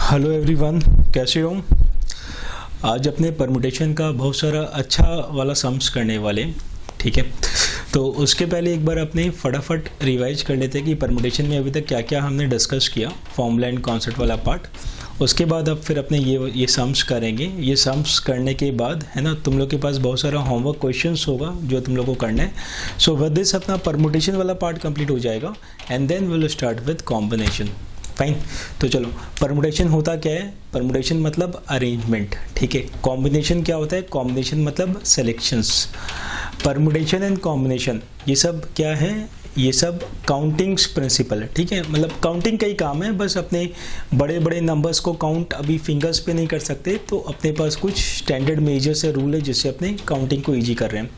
Hello everyone, कैसे हो। आज अपने परमुटेशन का बहुत सारा अच्छा वाला सम्स करने वाले। ठीक है, तो उसके पहले एक बार अपने फटाफट रिवाइज कर लेते हैं कि परमुटेशन में अभी तक क्या क्या हमने डिस्कस किया, फॉर्मूला एंड कॉन्सेप्ट वाला पार्ट। उसके बाद अब फिर अपने ये सम्स करेंगे। ये सम्स करने के बाद है ना, तुम लोग के पास बहुत सारा होमवर्क क्वेश्चंस होगा जो तुम लोग को करना है। सो विद दिस अपना परमुटेशन वाला पार्ट कंप्लीट हो जाएगा and then will start with combination. Fine, तो चलो, परमुटेशन होता क्या है। परमुटेशन मतलब अरेंजमेंट, ठीक है। कॉम्बिनेशन क्या होता है, कॉम्बिनेशन मतलब सेलेक्शंस। परमुटेशन एंड कॉम्बिनेशन ये सब क्या है, ये सब काउंटिंग्स प्रिंसिपल है, ठीक है। मतलब काउंटिंग का ही काम है, बस अपने बड़े बड़े नंबर्स को काउंट अभी फिंगर्स पे नहीं कर सकते, तो अपने पास कुछ स्टैंडर्ड मेजर्स या रूल है जिससे अपने काउंटिंग को ईजी कर रहे हैं।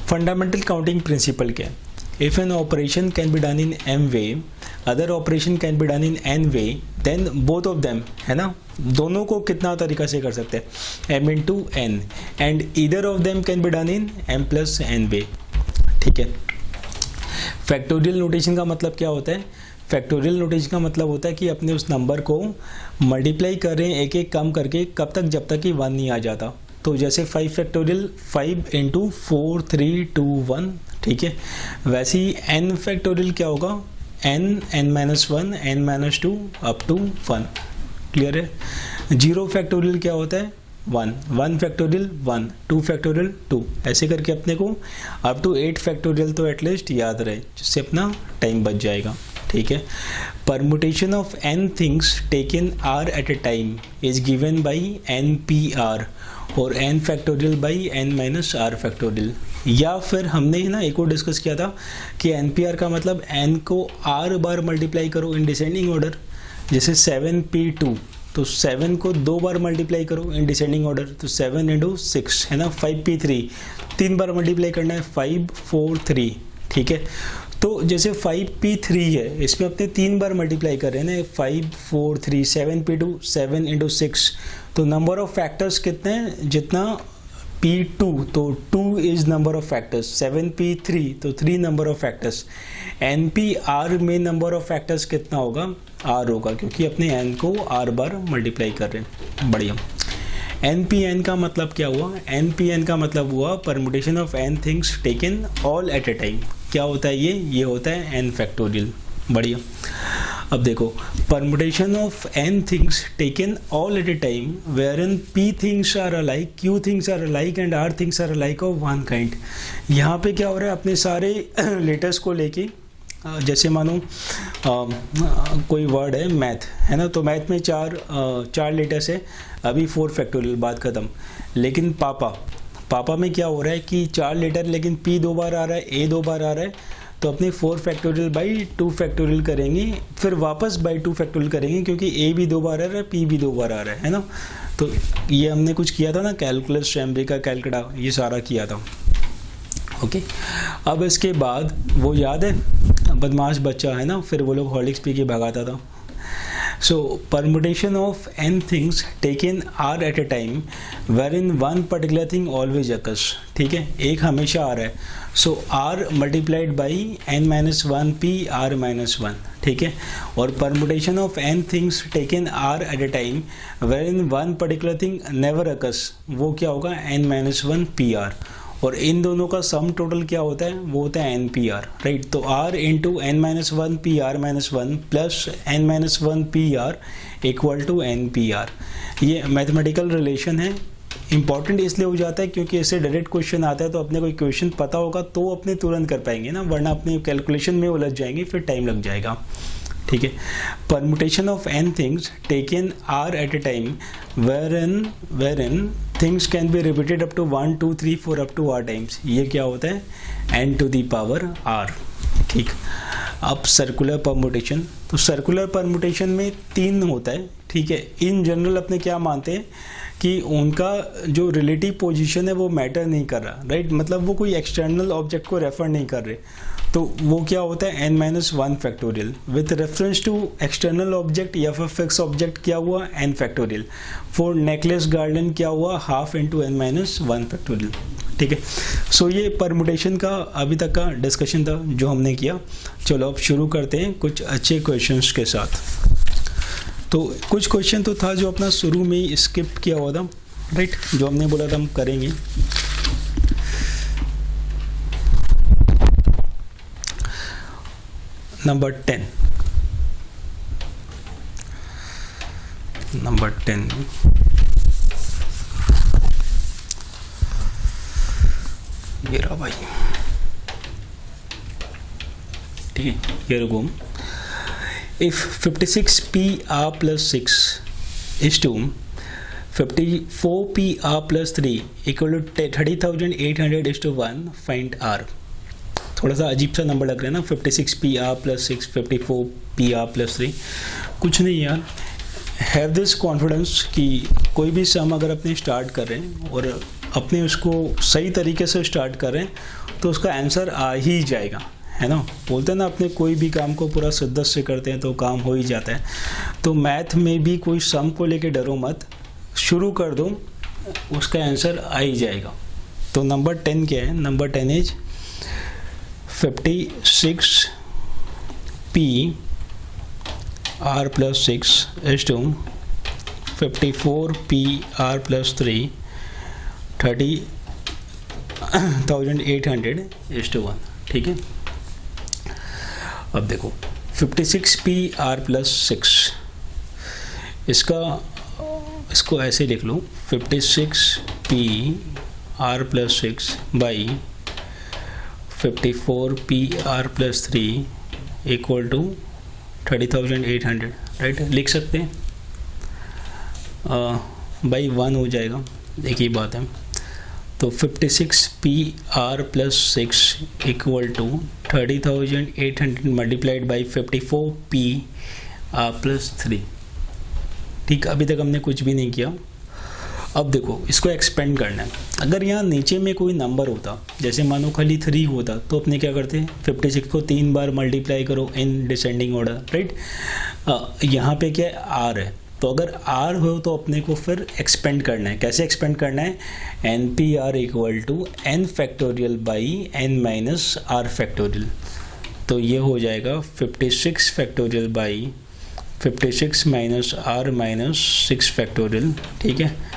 फंडामेंटल काउंटिंग प्रिंसिपल क्या है, if an operation can be done in m way, other operation can be done in n way, then both of them, है ना, दोनों को कितना तरीका से कर सकते हैं, m into n, and either of them can be done in m plus n way, ठीक है। फैक्टोरियल नोटेशन का मतलब क्या होता है, फैक्टोरियल नोटेशन का मतलब होता है कि अपने उस नंबर को मल्टीप्लाई कर रहे हैं एक एक कम करके, कब तक, जब तक कि 1 नहीं आ जाता। तो जैसे 5 फैक्टोरियल 5 इंटू 4 3 2 1, ठीक है। वैसे ही n फैक्टोरियल क्या होगा, n-1 n-2 up to 1, clear है। 0 फैक्टोरियल क्या होता है, 1 फैक्टोरियल 1, 2 फैक्टोरियल 2, ऐसे करके अपने को अप टू 8 फैक्टोरियल तो एटलीस्ट याद रहे, जिससे अपना टाइम बच जाएगा, ठीक है। Permutation of n things taken r at a time is given by npr और n factorial by n minus r factorial. या फिर हमने ना एक और डिस्कस किया था कि npr का मतलब n को r बार मल्टीप्लाई करो इन डिसेंडिंग ऑर्डर, जैसे 7p2, तो 7 को 2 बार मल्टीप्लाई करो इन डिसेंडिंग ऑर्डर, तो 7 इंटू 6 है ना। 5p3 3 बार मल्टीप्लाई करना है, 5 4 3, ठीक है। तो जैसे 5p3 है, इसमें अपने 3 बार मल्टीप्लाई कर रहे हैं ना, 5 4 3, 7p2 7 इंटू 6, तो नंबर ऑफ फैक्टर्स कितने हैं, जितना p2, तो 2 is number of factors, 7p3 तो 3 नंबर ऑफ फैक्टर्स, npr में नंबर ऑफ फैक्टर्स कितना होगा, r होगा, क्योंकि अपने n को r बार मल्टीप्लाई कर रहे हैं। बढ़िया। npn का मतलब क्या हुआ, npn का मतलब हुआ permutation of n things taken all at a time. क्या होता है ये होता है n फैक्टोरियल। बढ़िया। अब देखो, permutation of n things taken all at a time where in p things are alike, q things are alike and r things are alike of one kind. यहाँ पे क्या हो रहा है, अपने सारे लेटर्स को लेके, जैसे मानो कोई वर्ड है मैथ, है ना, तो मैथ में चार लेटर्स है, अभी 4 फैक्टोरियल, बात ख़त्म। लेकिन पापा में क्या हो रहा है कि 4 लेटर, लेकिन p 2 बार आ रहा है, a 2 बार आ रहा है, तो अपने 4 फैक्टोरियल बाई 2 फैक्टोरियल करेंगे, फिर वापस बाई 2 फैक्टोरियल करेंगे, क्योंकि a भी 2 बार आ रहा है, p भी 2 बार आ रहा है ना। तो ये हमने कुछ किया था ना, कैलकुलस, अमेरिका कैलकुटा, ये सारा किया था। ओके, अब इसके बाद वो याद है, बदमाश बच्चा है ना, फिर वो लोग हॉर्लिक्स पी के भगाता था। So permutation of n things taken r at a time where in one particular thing always occurs, ठीक है, एक हमेशा आ रहा है। So r multiplied by n-1 p r-1, ठीक है। और permutation of n things taken r at a time where in one particular thing never occurs, वो क्या होगा, n-1 p r। और इन दोनों का सम टोटल क्या होता है, वो होता है npr, राइट। तो r into n-1 p r-1 plus n-1 p r equal to npr। ये मैथमेटिकल रिलेशन है, इंपॉर्टेंट इसलिए हो जाता है क्योंकि इससे डायरेक्ट क्वेश्चन आता है, तो अपने कोई क्वेश्चन पता होगा तो अपने तुरंत कर पाएंगे ना, वरना अपने कैलकुलेशन में उलझ जाएंगे, फिर टाइम लग जाएगा, ठीक है। Permutation of n things taken r at a time where in things can be repeated up to 1 2 3 4 up to r times, ये क्या होता है, n to the power r, ठीक। अब सर्कुलर परमुटेशन, तो सर्कुलर परमुटेशन में 3 होता है, ठीक है। इन जनरल अपने क्या मानते हैं कि उनका जो रिलेटिव पोजीशन है वो मैटर नहीं कर रहा, राइट, मतलब वो कोई एक्सटर्नल ऑब्जेक्ट को रेफर नहीं कर रहे, तो वो क्या होता है, n-1 factorial with reference to external object या फिर फिक्स ऑब्जेक्ट क्या हुआ, n factorial. For necklace garland क्या हुआ, हाफ इंटू n-1 फैक्टोरियल, ठीक है। सो ये परमुटेशन का अभी तक का डिस्कशन था जो हमने किया। चलो अब शुरू करते हैं कुछ अच्छे क्वेश्चंस के साथ। तो कुछ क्वेश्चन तो था जो अपना शुरू में ही स्किप किया हुआ था, राइट, जो हमने बोला था हम करेंगे। नंबर 10 ये रहा भाई, ठीक है, ये रुको। If 56PR plus 6 is to 54PR plus 3 equal to 30,800 is to 1, find R। थोड़ा सा अजीब सा नंबर लग रहा है ना, 56PR plus 6, 54PR plus 3। कुछ नहीं यार, हैव दिस कॉन्फिडेंस कि कोई भी सम अगर अपने स्टार्ट कर रहे हैं और अपने उसको सही तरीके से स्टार्ट कर रहे हैं तो उसका आंसर आ ही जाएगा, है ना। बोलते हैं ना, अपने कोई भी काम को पूरा शिद्दत से करते हैं तो काम हो ही जाता है। तो मैथ में भी कोई सम को लेके डरो मत, शुरू कर दो, उसका आंसर आ ही जाएगा। तो नंबर 10 क्या है? Number 10 is 56PR plus 6 is to 54PR plus 3, 30,800 is to 1, ठीक है। अब देखो 56PR plus 6, इसको ऐसे लिख लो, 56PR plus 6 by 54PR plus 3 equal to 30,800, right, लिख सकते हैं। बाई 1 हो जाएगा, एक ही बात है। तो 56PR plus 6 equal to 30,800 multiplied by 54PR plus 3, ठीक। अभी तक हमने कुछ भी नहीं किया। अब देखो इसको एक्सपेंड करना है। अगर यहाँ नीचे में कोई नंबर होता, जैसे मानो खाली 3 होता, तो अपने क्या करते हैं, 56 को 3 बार मल्टीप्लाई करो इन डिसेंडिंग ऑर्डर, राइट। यहाँ पे क्या है, आर है, तो अगर आर हो तो अपने को फिर एक्सपेंड करना है। कैसे एक्सपेंड करना है? NPR equal to n factorial by n minus r factorial. तो ये हो जाएगा 56 factorial by 56 minus r minus 6 factorial, ठीक है,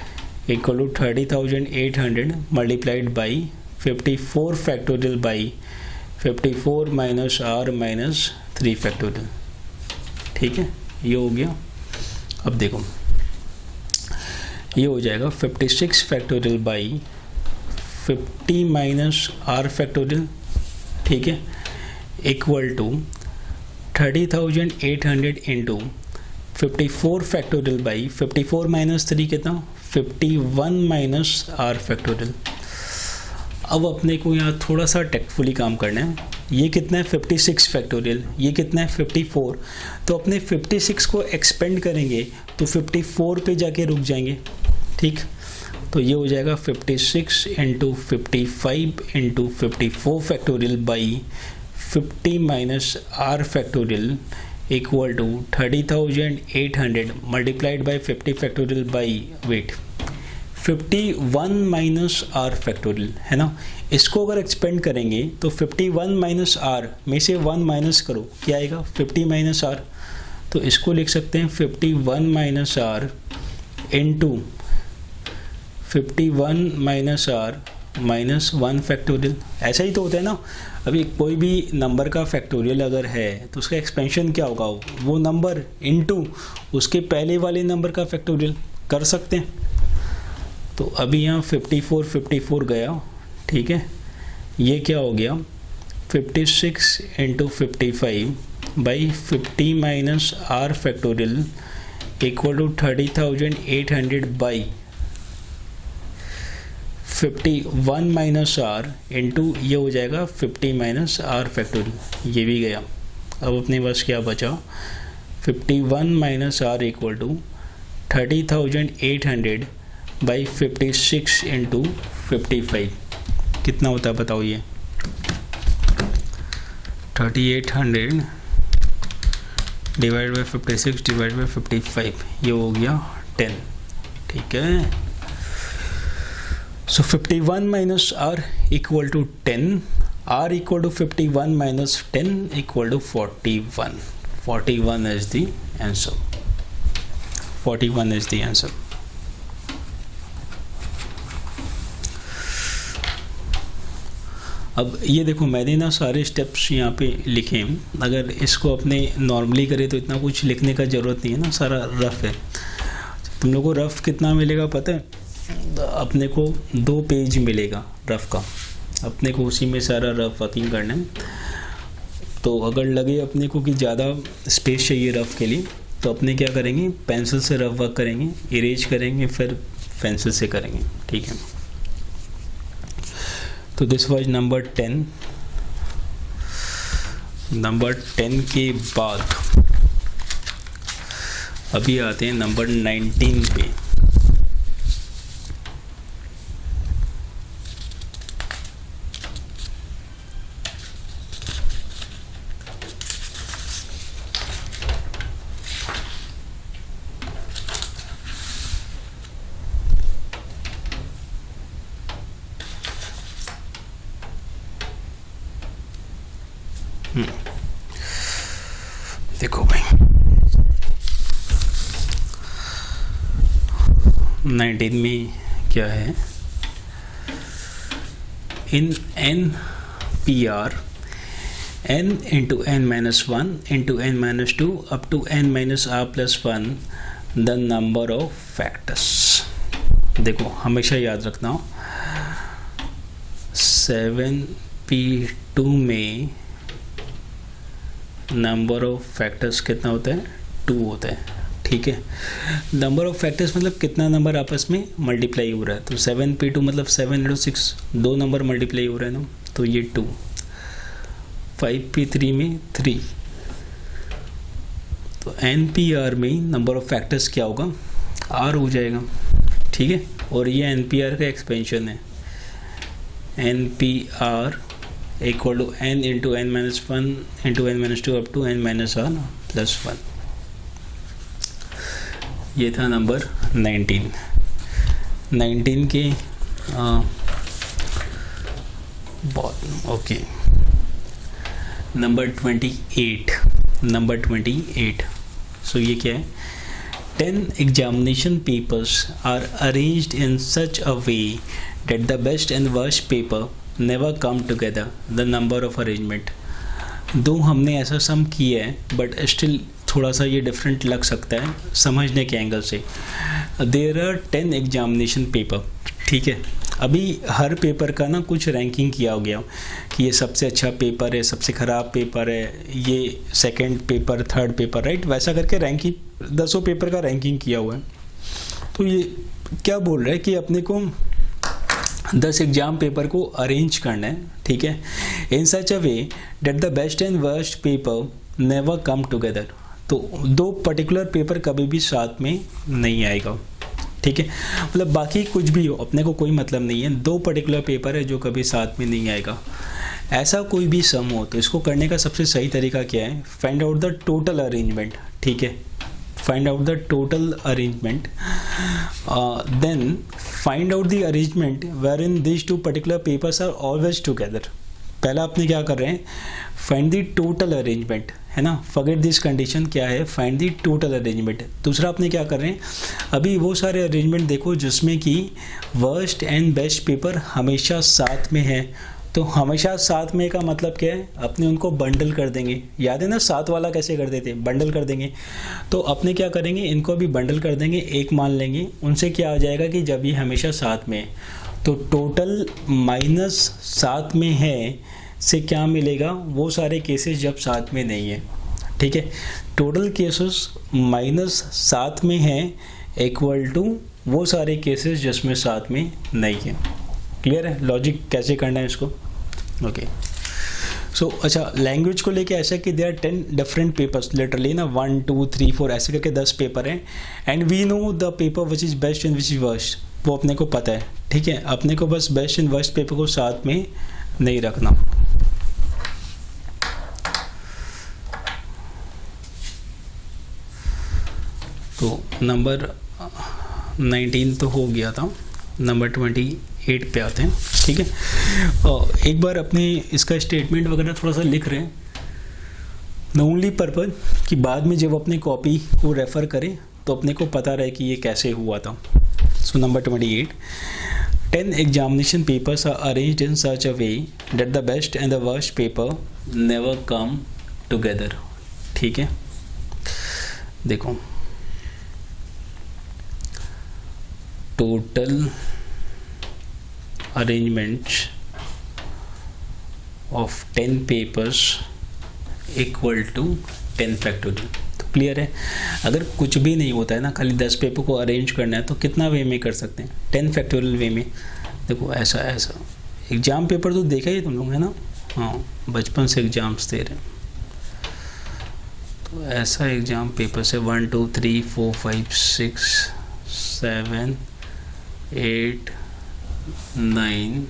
equal to 30,800 multiplied by 54 factorial by 54 minus r minus 3 factorial, ठीक है, ये हो गया। अब देखो ये हो जाएगा 56 factorial by 50 minus r factorial, ठीक है, equal to 30,800 into 54 factorial by 54 minus 3 कितना, 51 माइनस आर फैक्टोरियल। अब अपने को यहाँ थोड़ा सा टेक्टफुली काम करना है। ये कितना है 56 फैक्टोरियल, ये कितना है 54, तो अपने 56 को एक्सपेंड करेंगे तो 54 पे जाके रुक जाएंगे, ठीक। तो ये हो जाएगा 56 into 55 into 54 factorial by 50 minus r factorial equal to 30,800 multiplied by 50 factorial by wait 51 minus r factorial, है ना। इसको अगर एक्सपेंड करेंगे तो 51 माइनस आर में से 1 माइनस करो, क्या आएगा 50 माइनस आर। तो इसको लिख सकते हैं 51 minus r into 51 minus r minus 1 factorial. ऐसा ही तो होता है ना। अभी कोई भी नंबर का फैक्टोरियल अगर है तो उसका एक्सपेंशन क्या होगा, वो नंबर इनटू उसके पहले वाले नंबर का फैक्टोरियल कर सकते हैं। तो अभी यहाँ 54 गया, ठीक है, ये क्या हो गया 56 into 55 by 50 minus r factorial equal to 30,800 by 51 minus r into ये हो जाएगा 50 माइनस आर फैक्टोरियल, ये भी गया। अब अपने पास क्या बचा 51 minus r equal to 30,800 by 56 into 55 कितना होता है बताओ। ये 3800 डिवाइड बाई 56 डिवाइड बाई 55, ये हो गया 10, ठीक है। So 51 minus r equal to 10, r equal to 51 minus 10 equal to 41 is the answer. 41 is the answer. अब ये देखो मैंने ना सारे स्टेप्स यहाँ पे लिखे हैं, अगर इसको अपने नॉर्मली करें तो इतना कुछ लिखने का ज़रूरत नहीं है ना, सारा रफ है। तुम लोगों को रफ कितना मिलेगा पता है? अपने को 2 पेज मिलेगा रफ का, अपने को उसी में सारा रफ वर्किंग करना है। तो अगर लगे अपने को कि ज़्यादा स्पेस चाहिए रफ के लिए तो अपने क्या करेंगे, पेंसिल से रफ वर्क करेंगे, इरेज करेंगे, फिर पेंसिल से करेंगे, ठीक है। तो दिस वाज नंबर 10। नंबर 10 के बाद अभी आते हैं नंबर 19 पे। देखो भाई 19 में क्या है, इन NPR n into n minus 1 into n minus 2 up to n minus r plus 1 the number of factors। देखो हमेशा याद रखना 7p2 में नंबर ऑफ फैक्टर्स कितना होता है, 2 होता है, ठीक है। नंबर ऑफ फैक्टर्स मतलब कितना नंबर आपस में मल्टीप्लाई हो रहा है, तो 7p2 मतलब 7 into 6 2 नंबर मल्टीप्लाई हो रहा है ना, तो ये 2। 5p3 में 3। तो NPR में नंबर ऑफ फैक्टर्स क्या होगा, R हो जाएगा, ठीक है। और ये NPR का एक्सपेंशन है, NPR equal to n into n minus 1 into n minus 2 up to n minus r plus 1। ये था नंबर 19। 19 के बहुत ओके। नंबर 28। नंबर 28 सो ये क्या है, 10 examination papers are arranged in such a way that the best and worst paper never come together the number of arrangement। दो हमने ऐसा सम किया है बट स्टिल थोड़ा सा ये डिफरेंट लग सकता है समझने के एंगल से। देयर आर 10 एग्जामिनेशन पेपर, ठीक है। अभी हर पेपर का ना कुछ रैंकिंग किया हो गया कि ये सबसे अच्छा पेपर है, सबसे ख़राब पेपर है, ये second paper, third paper, right, वैसा करके रैंकिंग 10 पेपर का रैंकिंग किया हुआ है। तो ये क्या बोल रहा है कि अपने को 10 एग्जाम पेपर को अरेंज करना है, ठीक है, in such a way that the best and worst paper never come together. तो दो पर्टिकुलर पेपर कभी भी साथ में नहीं आएगा, ठीक है। मतलब बाकी कुछ भी हो अपने को कोई मतलब नहीं है, दो पर्टिकुलर पेपर है जो कभी साथ में नहीं आएगा। ऐसा कोई भी सम हो तो इसको करने का सबसे सही तरीका क्या है, find out the total arrangement, ठीक है, find out the total arrangement, then find out the arrangement where in this two particular papers are always together. पहला अपने क्या कर रहे हैं, फाइंड द टोटल अरेंजमेंट, है ना, फॉरगेट दिस कंडीशन क्या है, फाइंड द टोटल अरेंजमेंट। दूसरा अपने क्या कर रहे हैं, अभी वो सारे अरेंजमेंट देखो जिसमें कि वर्स्ट एंड बेस्ट पेपर हमेशा साथ में है। तो हमेशा साथ में का मतलब क्या है, अपने उनको बंडल कर देंगे। याद है ना साथ वाला कैसे करते थे, बंडल कर देंगे। तो अपने क्या करेंगे, इनको भी बंडल कर देंगे, एक मान लेंगे। उनसे क्या आ जाएगा कि जब ये हमेशा साथ में है तो टोटल माइनस साथ में है से क्या मिलेगा, वो सारे केसेस जब साथ में नहीं है, ठीक है। टोटल केसेस माइनस साथ में है इक्वल टू वो सारे केसेस जिसमें साथ में नहीं है। क्लियर है लॉजिक कैसे करना है इसको, ओके। सो अच्छा, लैंग्वेज को लेके ऐसा कि देयर 10 डिफरेंट पेपर्स, लिटरली ना 1 2 3 4 ऐसे करके 10 पेपर हैं, and we know the paper which is best and which is worst, वो अपने को पता है, ठीक है। अपने को बस बेस्ट एंड वर्स्ट पेपर को साथ में नहीं रखना। तो नंबर 19 तो हो गया था, नंबर 28 पे आते हैं, ठीक है। और एक बार अपने इसका स्टेटमेंट वगैरह थोड़ा सा लिख रहे हैं, द ओनली पर्पज कि बाद में जब अपने कॉपी को रेफ़र करें तो अपने को पता रहे कि ये कैसे हुआ था। So number 28, 10 examination papers are arranged in such a way that the best and the worst paper never come together. ठीक है, देखो total arrangement of 10 papers equal to 10 factorial. तो क्लियर है, अगर कुछ भी नहीं होता है ना, खाली 10 पेपर को अरेंज करना है तो कितना वे में कर सकते हैं, 10 फैक्टोरियल वे में। देखो ऐसा ऐसा एग्ज़ाम पेपर तो देखा ही तुम लोग है ना, हाँ बचपन से एग्ज़ाम्स दे रहे हैं। तो ऐसा एग्ज़ाम पेपर से 1 2 3 4 5 6 7 8 9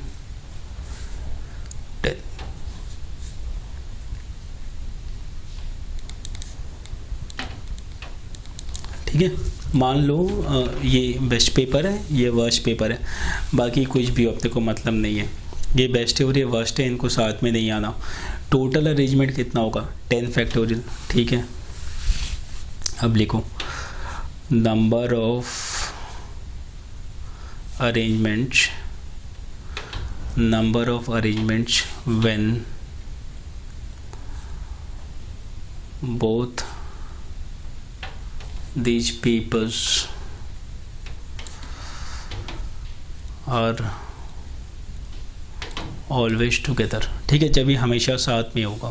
10। ठीक है, मान लो ये बेस्ट पेपर है, ये वर्स्ट पेपर है, बाकी कुछ भी अपने को मतलब नहीं है, ये बेस्ट है और ये वर्स्ट है, इनको साथ में नहीं आना। टोटल अरेंजमेंट कितना होगा, 10 फैक्टोरियल। ठीक है, अब लिखो number of arrangements when both these papers are always together। ठीक है, जब ये हमेशा साथ में होगा।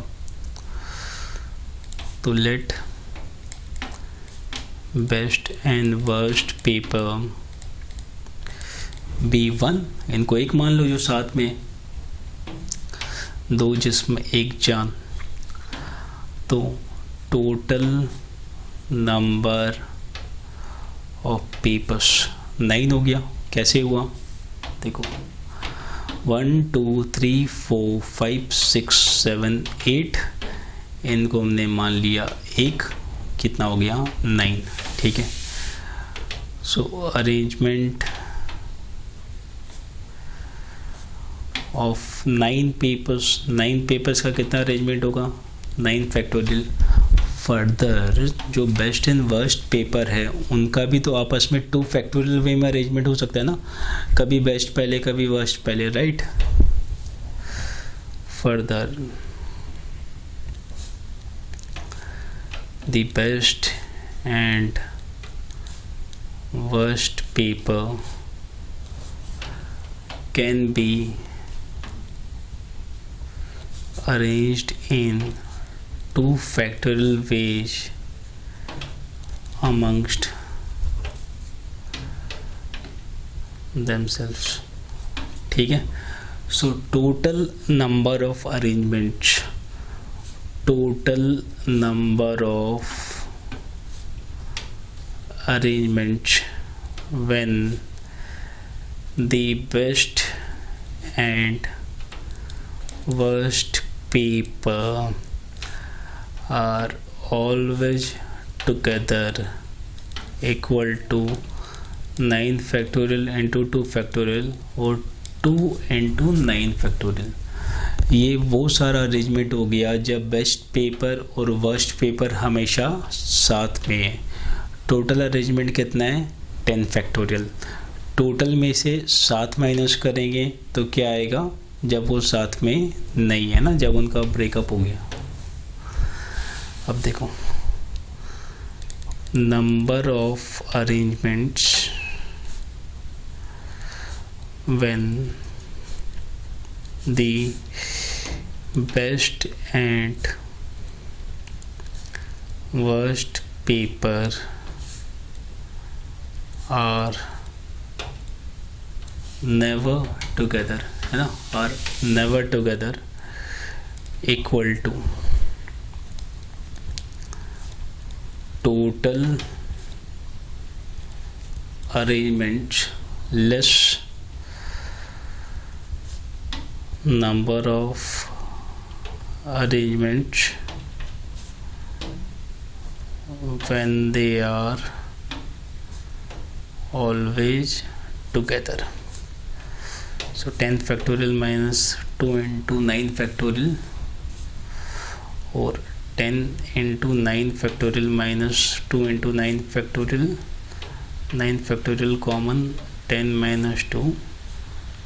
तो let best and worst paper B1, इनको एक मान लो जो साथ में, दो जिस्म एक जान। तो टोटल नंबर ऑफ पेपर्स 9 हो गया। कैसे हुआ, देखो 1 2 3 4 5 6 7 8, इनको हमने मान लिया एक, कितना हो गया 9। ठीक है, सो अरेंजमेंट ऑफ 9 पेपर्स का कितना अरेंजमेंट होगा, 9 फैक्टोरियल। फर्दर जो बेस्ट एंड वर्स्ट पेपर है उनका भी तो आपस में 2 फैक्टोरियल वे में अरेंजमेंट हो सकता है ना, कभी बेस्ट पहले कभी वर्स्ट पहले, right. Further the best and worst paper can be arranged in 2 factorial ways amongst themselves। ठीक है, so total number of arrangements, when the best and worst paper are always together equal to 9 factorial into 2 factorial और 2 into 9 factorial। ये वो सारा arrangement हो गया जब best paper और वर्स्ट पेपर हमेशा साथ में है। टोटल अरेंजमेंट कितना है, 10 फैक्टोरियल। टोटल में से 7 माइनस करेंगे तो क्या आएगा, जब वो साथ में नहीं है ना, जब उनका ब्रेकअप हो गया। अब देखो number of arrangements when the best and worst paper are never together, है ना, और never together equal to total arrangements less number of arrangements when they are always together। So 10 factorial minus 2 into 9 factorial और 10 into 9 factorial minus 2 into 9 factorial, 9 factorial common, 10 minus 2,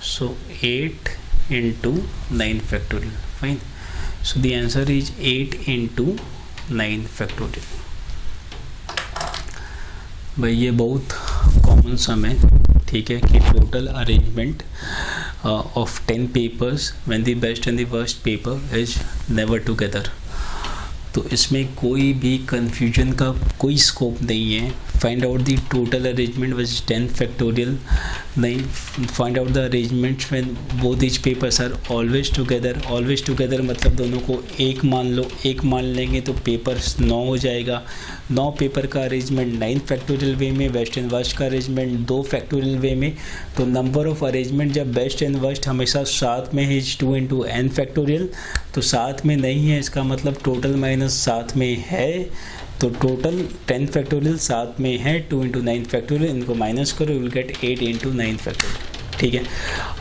so 8 into 9 factorial. Fine. So the answer is 8 into 9 factorial. भाई ये बहुत common sum है, ठीक है, कि total arrangement of 10 papers when the best and the worst paper is never together. तो इसमें कोई भी कन्फ्यूजन का कोई स्कोप नहीं है. Find out the total arrangement which 10 factorial नहीं, find out the arrangements when both each papers are always together. Always together मतलब दोनों को एक मान लो, एक मान लेंगे तो पेपर 9 हो जाएगा. 9 पेपर का अरेंजमेंट 9 फैक्टोरियल वे में, बेस्ट एंड वर्स्ट का अरेंजमेंट 2 फैक्टोरियल वे में. तो नंबर ऑफ अरेंजमेंट जब बेस्ट एंड वर्स्ट हमेशा साथ में है 2 इंटू n फैक्टोरियल, तो साथ में नहीं है इसका मतलब टोटल माइनस साथ में है. तो टोटल 10 फैक्टोरियल साथ में है 2 इंटू 9 फैक्टोरियल, इनको माइनस करो, you will get 8 into 9 factorial. ठीक है.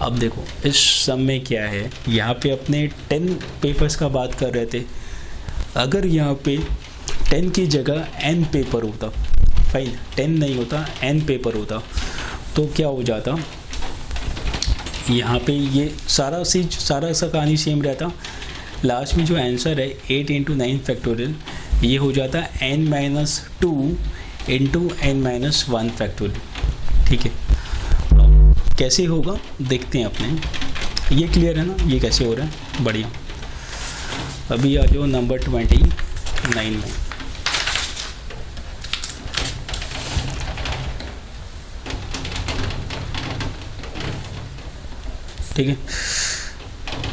अब देखो इस सम में क्या है, यहाँ पे अपने 10 पेपर्स का बात कर रहे थे. अगर यहाँ पे 10 की जगह n पेपर होता, फाइन 10 नहीं होता n पेपर होता, तो क्या हो जाता, यहाँ पे ये सारा सा कहानी सेम रहता. लास्ट में जो आंसर है 8 इंटू 9 फैक्टोरियल, ये हो जाता n minus 2 into n minus 1 factorial. ठीक है. कैसे होगा देखते हैं अपने. ये क्लियर है ना, ये कैसे हो रहा है. बढ़िया. अभी आ जाओ नंबर 29 में. ठीक है.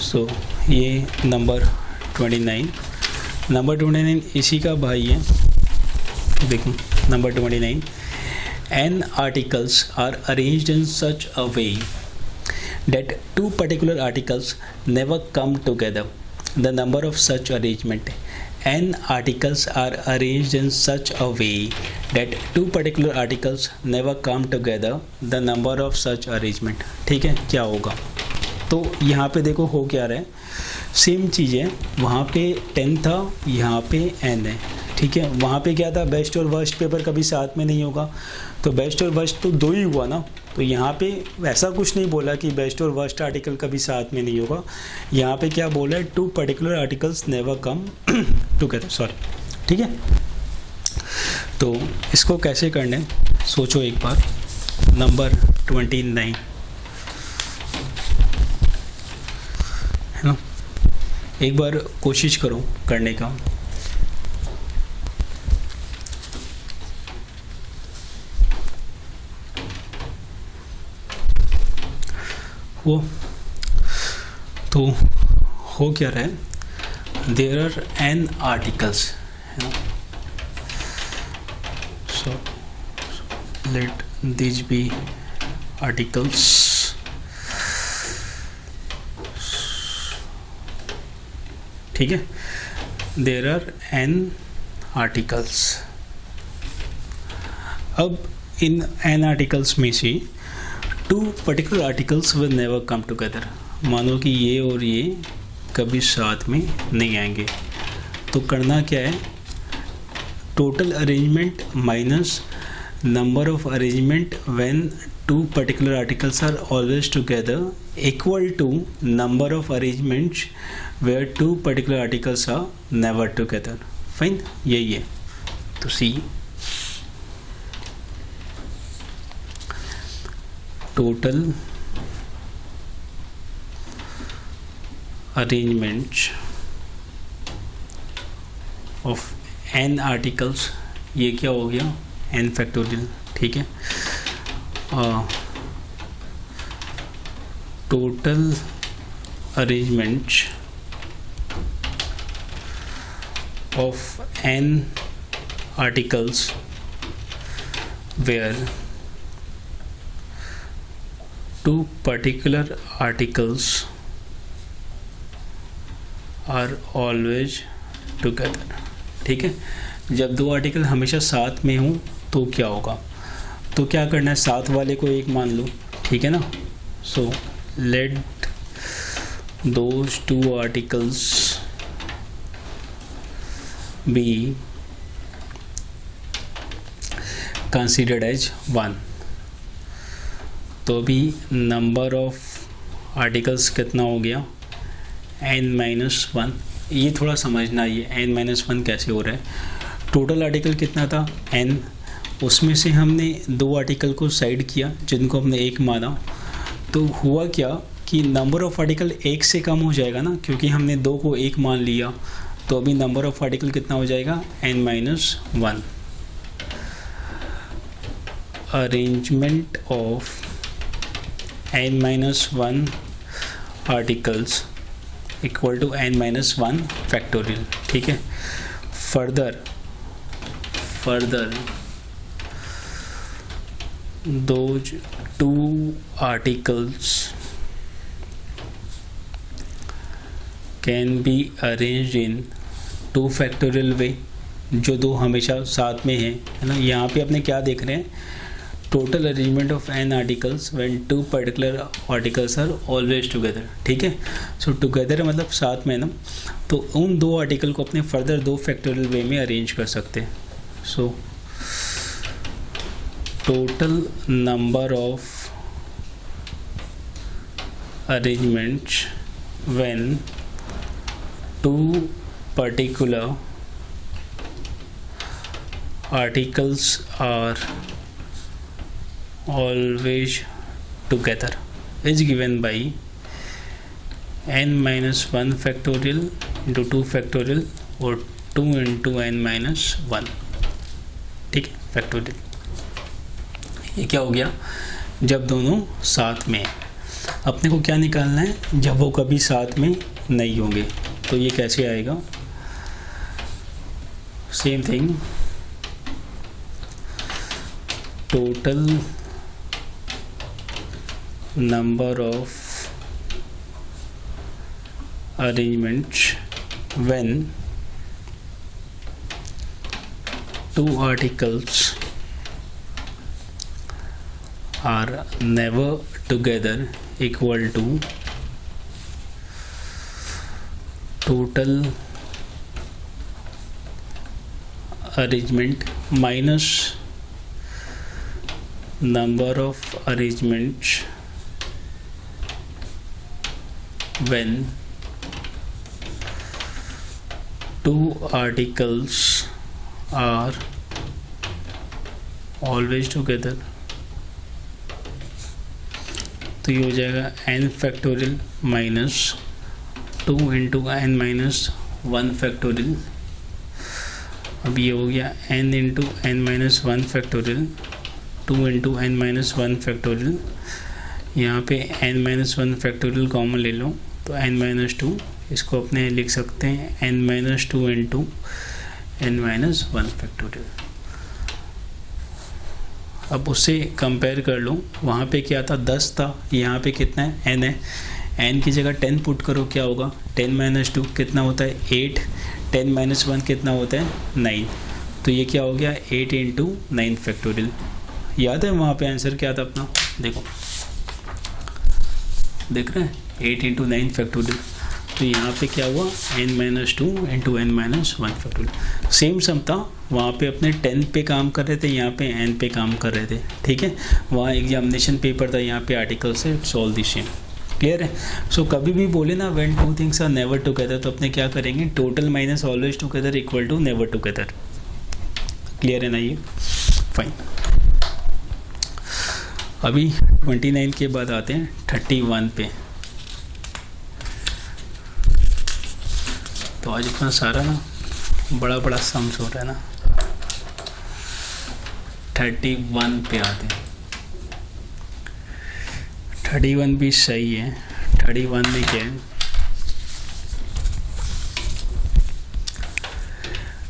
सो ये नंबर 29 इसी का भाई है. देखो number 29, n articles are arranged in such a way that 2 particular articles never come together. The number of such arrangement. n articles are arranged in such a way that 2 particular articles never come together. The number of such arrangement. ठीक है. क्या होगा, तो यहाँ पे देखो हो क्या रहा है, सेम चीज़ है. वहाँ पे 10 था, यहाँ पे n है. ठीक है. वहाँ पे क्या था, बेस्ट और वर्स्ट पेपर कभी साथ में नहीं होगा, तो बेस्ट और वर्स्ट तो 2 ही हुआ ना. तो यहाँ पे ऐसा कुछ नहीं बोला कि बेस्ट और वर्स्ट आर्टिकल कभी साथ में नहीं होगा. यहाँ पे क्या बोला है, 2 particular articles never come together. Sorry. ठीक है. तो इसको कैसे करना है सोचो एक बार. नंबर 29 है ना, एक बार कोशिश करो करने का. वो तो हो क्या रहा है, देयर आर n आर्टिकल्स है ना. So let this be articles. ठीक है. There are n articles. अब इन n आर्टिकल्स में से 2 particular articles will never come together. मानो कि ये और ये कभी साथ में नहीं आएंगे. तो करना क्या है, total arrangement minus number of arrangement when 2 particular articles are always together equal to number of arrangements where 2 particular articles are never together. Fine. यही है. तो सी total arrangements of n articles, ये क्या हो गया, n फैक्टोरियल. ठीक है. total arrangements of n articles where 2 particular articles are always together. ठीक है. जब 2 आर्टिकल हमेशा साथ में हों तो क्या होगा, तो क्या करना है, साथ वाले को एक मान लो. ठीक है ना. So late those 2 articles be considered as 1। तो अभी नंबर ऑफ आर्टिकल्स कितना हो गया, n-1। ये थोड़ा समझना, ये n-1 कैसे हो रहा है। टोटल आर्टिकल कितना था n, उसमें से हमने 2 आर्टिकल को साइड किया जिनको हमने 1 माना, तो हुआ क्या कि नंबर ऑफ आर्टिकल 1 से कम हो जाएगा ना, क्योंकि हमने 2 को 1 मान लिया। तो अभी नंबर ऑफ आर्टिकल कितना हो जाएगा, n-1। Arrangement of n-1 articles equal to n-1 factorial. ठीक है। Further those 2 articles can be arranged in 2 factorial way, जो 2 हमेशा साथ में है ना। यहाँ पे अपने क्या देख रहे हैं, total arrangement of n articles when 2 particular articles are always together. ठीक है। सो टुगेदर मतलब साथ में ना, तो उन 2 आर्टिकल को अपने फर्दर 2 फैक्टोरियल वे में अरेंज कर सकते हैं। सो total number of arrangements when 2 particular articles are always together is given by n-1 factorial into 2 factorial or 2 into n-1। ठीक है, फैक्टोरियल। ये क्या हो गया, जब दोनों साथ में। अपने को क्या निकालना है, जब वो कभी साथ में नहीं होंगे। तो ये कैसे आएगा, same thing, total number of arrangements when 2 articles are never together equal to total arrangement minus number of arrangements when 2 articles are always together। तो ये हो जाएगा n factorial minus 2 into n-1 factorial. अब ये हो गया n into n-1 factorial, 2 into n-1 factorial. यहाँ पे n-1 फैक्टोरियल कॉमन ले लो तो n-2, इसको अपने लिख सकते हैं n-2 इंटू n-1 फैक्टोरियल। अब उससे कंपेयर कर लो, वहाँ पे क्या था 10 था, यहाँ पे कितना है n है। n की जगह 10 पुट करो, क्या होगा 10-2 कितना होता है 8, 10-1 कितना होता है 9। तो ये क्या हो गया 8 इंटू 9 फैक्टोरियल। याद है वहाँ पे आंसर क्या था अपना, देखो देख रहे हैं 8 इंटू 9 फैक्टोरियल। तो यहाँ पे क्या हुआ n-2 into n-1 factorial. Same सम था, वहाँ पे अपने 10 पे काम कर रहे थे, यहाँ पे n पे काम कर रहे थे। ठीक है, वहाँ एग्जामिनेशन पेपर था, यहाँ पे आर्टिकल से सॉल्व द सेम। क्लियर है। सो कभी भी बोले ना when 2 things are never together, तो अपने क्या करेंगे, total minus always together equal to never together. Clear है ना ये, फाइन। अभी 29 के बाद आते हैं 31 पे। तो आज इतना सारा ना बड़ा बड़ा सम्स हो रहा है ना। 31 पे आते हैं। 31 भी सही है। 31 में क्या है,